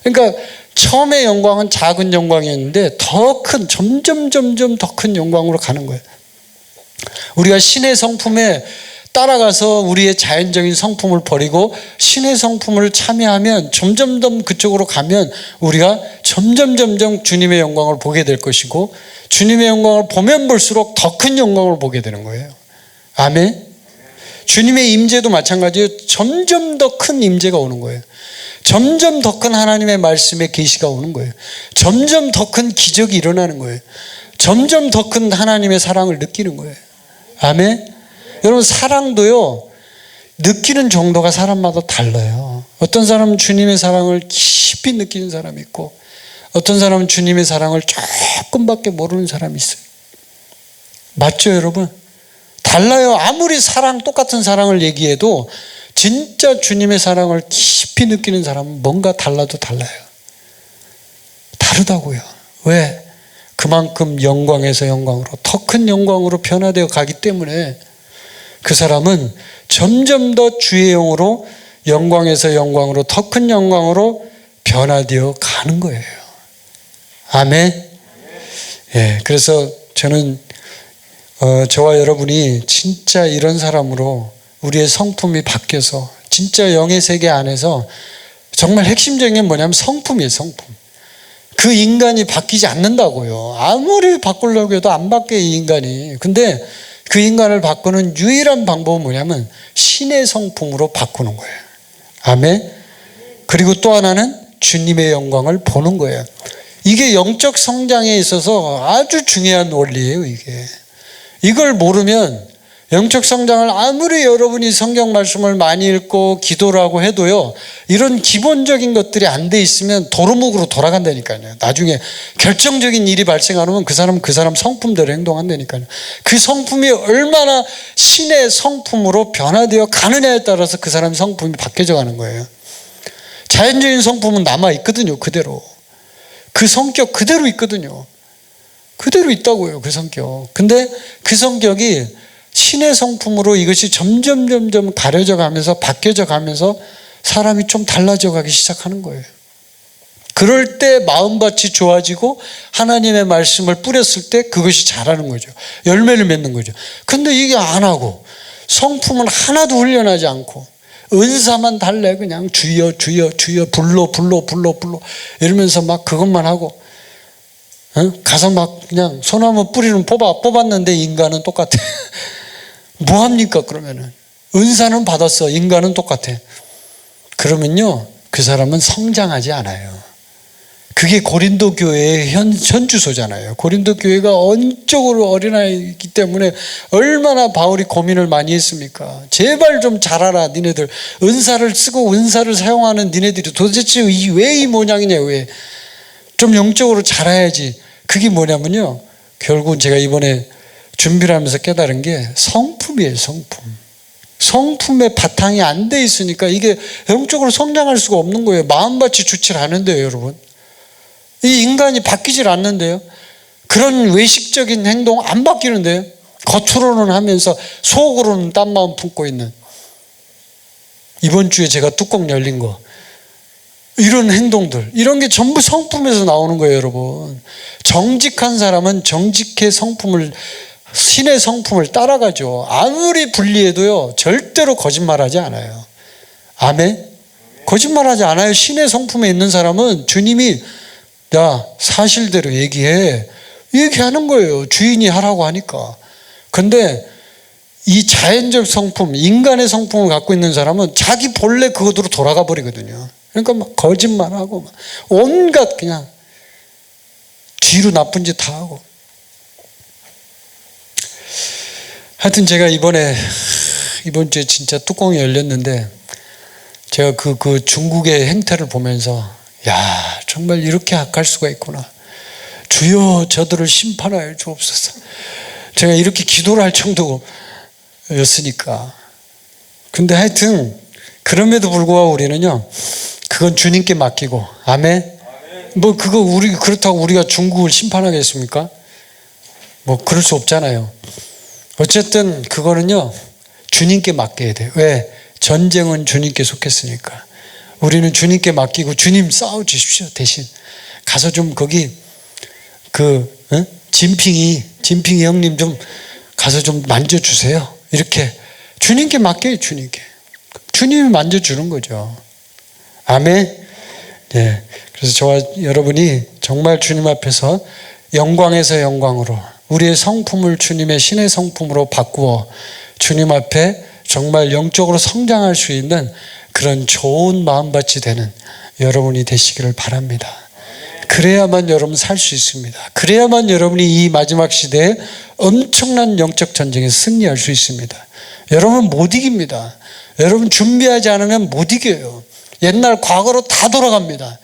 그러니까 처음에 영광은 작은 영광이었는데 더 큰, 점점 더 큰 영광으로 가는 거예요. 우리가 신의 성품에 따라가서 우리의 자연적인 성품을 버리고 신의 성품을 참여하면 점점 더 그쪽으로 가면 우리가 점점 주님의 영광을 보게 될 것이고, 주님의 영광을 보면 볼수록 더 큰 영광을 보게 되는 거예요. 아멘. 주님의 임재도 마찬가지예요. 점점 더 큰 임재가 오는 거예요. 점점 더 큰 하나님의 말씀의 계시가 오는 거예요. 점점 더 큰 기적이 일어나는 거예요. 점점 더 큰 하나님의 사랑을 느끼는 거예요. 아멘. 여러분, 사랑도요, 느끼는 정도가 사람마다 달라요. 어떤 사람은 주님의 사랑을 깊이 느끼는 사람이 있고, 어떤 사람은 주님의 사랑을 조금밖에 모르는 사람이 있어요. 맞죠, 여러분? 달라요. 아무리 똑같은 사랑을 얘기해도 진짜 주님의 사랑을 깊이 느끼는 사람은 뭔가 달라도 달라요. 다르다고요. 왜? 그만큼 영광에서 영광으로, 더 큰 영광으로 변화되어 가기 때문에 그 사람은 점점 더 주의 영으로, 영광에서 영광으로, 더 큰 영광으로 변화되어 가는 거예요. 아멘. 예, 그래서 저는 저와 여러분이 진짜 이런 사람으로 우리의 성품이 바뀌어서 진짜 영의 세계 안에서 정말 핵심적인 게 뭐냐면 성품이에요. 성품. 그 인간이 바뀌지 않는다고요. 아무리 바꾸려고 해도 안 바뀌어요, 이 인간이. 근데 그 인간을 바꾸는 유일한 방법은 뭐냐면 신의 성품으로 바꾸는 거예요. 아멘. 그리고 또 하나는 주님의 영광을 보는 거예요. 이게 영적 성장에 있어서 아주 중요한 원리예요. 이걸 모르면 영적 성장을 아무리 여러분이 성경 말씀을 많이 읽고 기도를 하고 해도요, 이런 기본적인 것들이 안 돼 있으면 도루묵으로 돌아간다니까요. 나중에 결정적인 일이 발생하면 그 사람 성품대로 행동한다니까요. 그 성품이 얼마나 신의 성품으로 변화되어 가느냐에 따라서 그 사람 성품이 바뀌어져 가는 거예요. 자연적인 성품은 남아 있거든요. 그대로. 그 성격 그대로 있거든요. 그대로 있다고요. 그 성격. 근데 그 성격이 신의 성품으로 이것이 점점 가려져 가면서 바뀌어져 가면서 사람이 좀 달라져 가기 시작하는 거예요. 그럴 때 마음밭이 좋아지고 하나님의 말씀을 뿌렸을 때 그것이 자라는 거죠. 열매를 맺는 거죠. 근데 이게 안 하고 성품은 하나도 훈련하지 않고 은사만 달래, 그냥 주여 불러 이러면서 막 그것만 하고, 가서 막 그냥 소나무 뿌리는 뽑았는데 인간은 똑같아. 뭐합니까 그러면은? 은사는 받았어, 인간은 똑같아. 그러면요, 그 사람은 성장하지 않아요. 그게 고린도 교회의 현주소잖아요. 고린도 교회가 언적으로 어린아이이기 때문에 얼마나 바울이 고민을 많이 했습니까? 제발 좀 자라라 니네들. 은사를 쓰고 은사를 사용하는 니네들이 도대체 왜 이 모양이냐, 왜? 좀 영적으로 자라야지. 그게 뭐냐면요, 결국은 제가 이번에 준비를 하면서 깨달은 게 성품이에요, 성품. 성품의 바탕이 안 돼 있으니까 이게 영적으로 성장할 수가 없는 거예요. 마음밭이 좋질 않은데요, 여러분. 이 인간이 바뀌질 않는데요. 그런 외식적인 행동 안 바뀌는데요. 겉으로는 하면서 속으로는 딴 마음 품고 있는. 이번 주에 제가 뚜껑 열린 거. 이런 행동들, 이런 게 전부 성품에서 나오는 거예요, 여러분. 정직한 사람은 정직의 성품을, 신의 성품을 따라가죠. 아무리 불리해도요, 절대로 거짓말하지 않아요. 아멘? 거짓말하지 않아요. 신의 성품에 있는 사람은 주님이 야, 사실대로 얘기하는 거예요. 주인이 하라고 하니까. 근데 이 자연적 성품, 인간의 성품을 갖고 있는 사람은 자기 본래 그것으로 돌아가 버리거든요. 그러니까 막 거짓말하고 막 온갖 그냥 뒤로 나쁜 짓 다 하고. 하여튼 제가 이번 주에 진짜 뚜껑이 열렸는데 제가 그 중국의 행태를 보면서 야, 정말 이렇게 악할 수가 있구나. 주여 저들을 심판하여 주옵소서. 제가 이렇게 기도를 할 정도였으니까. 근데 하여튼 그럼에도 불구하고 우리는요, 그건 주님께 맡기고. 아멘. 뭐 그거 그렇다고 우리가 중국을 심판하겠습니까? 뭐 그럴 수 없잖아요. 어쨌든 그거는요, 주님께 맡겨야 돼요. 왜? 전쟁은 주님께 속했으니까. 우리는 주님께 맡기고 주님 싸워주십시오. 대신 가서 좀 거기 진핑이 형님 좀 가서 좀 만져주세요. 이렇게 주님께 맡겨요. 주님이 만져주는 거죠. 아멘. 네. 그래서 저와 여러분이 정말 주님 앞에서 영광에서 영광으로 우리의 성품을 주님의 신의 성품으로 바꾸어 주님 앞에 정말 영적으로 성장할 수 있는 그런 좋은 마음밭이 되는 여러분이 되시기를 바랍니다. 그래야만 여러분 살 수 있습니다. 그래야만 여러분이 이 마지막 시대에 엄청난 영적 전쟁에 승리할 수 있습니다. 여러분 못 이깁니다. 여러분 준비하지 않으면 못 이겨요. 옛날 과거로 다 돌아갑니다.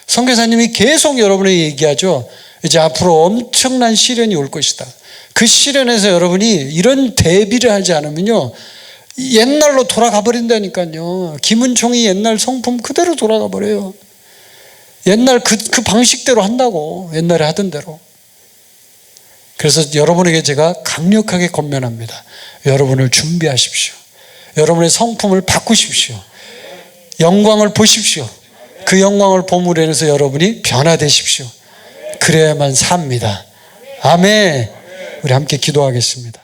선교사님이 계속 여러분에게 얘기하죠. 이제 앞으로 엄청난 시련이 올 것이다. 그 시련에서 여러분이 이런 대비를 하지 않으면요, 옛날로 돌아가 버린다니까요. 김은총이 옛날 성품 그대로 돌아가 버려요. 옛날 그 방식대로 한다고. 옛날에 하던 대로. 그래서 여러분에게 제가 강력하게 권면합니다. 여러분을 준비하십시오. 여러분의 성품을 바꾸십시오. 영광을 보십시오. 그 영광을 봄으로 인해서 여러분이 변화되십시오. 그래야만 삽니다. 아멘. 우리 함께 기도하겠습니다.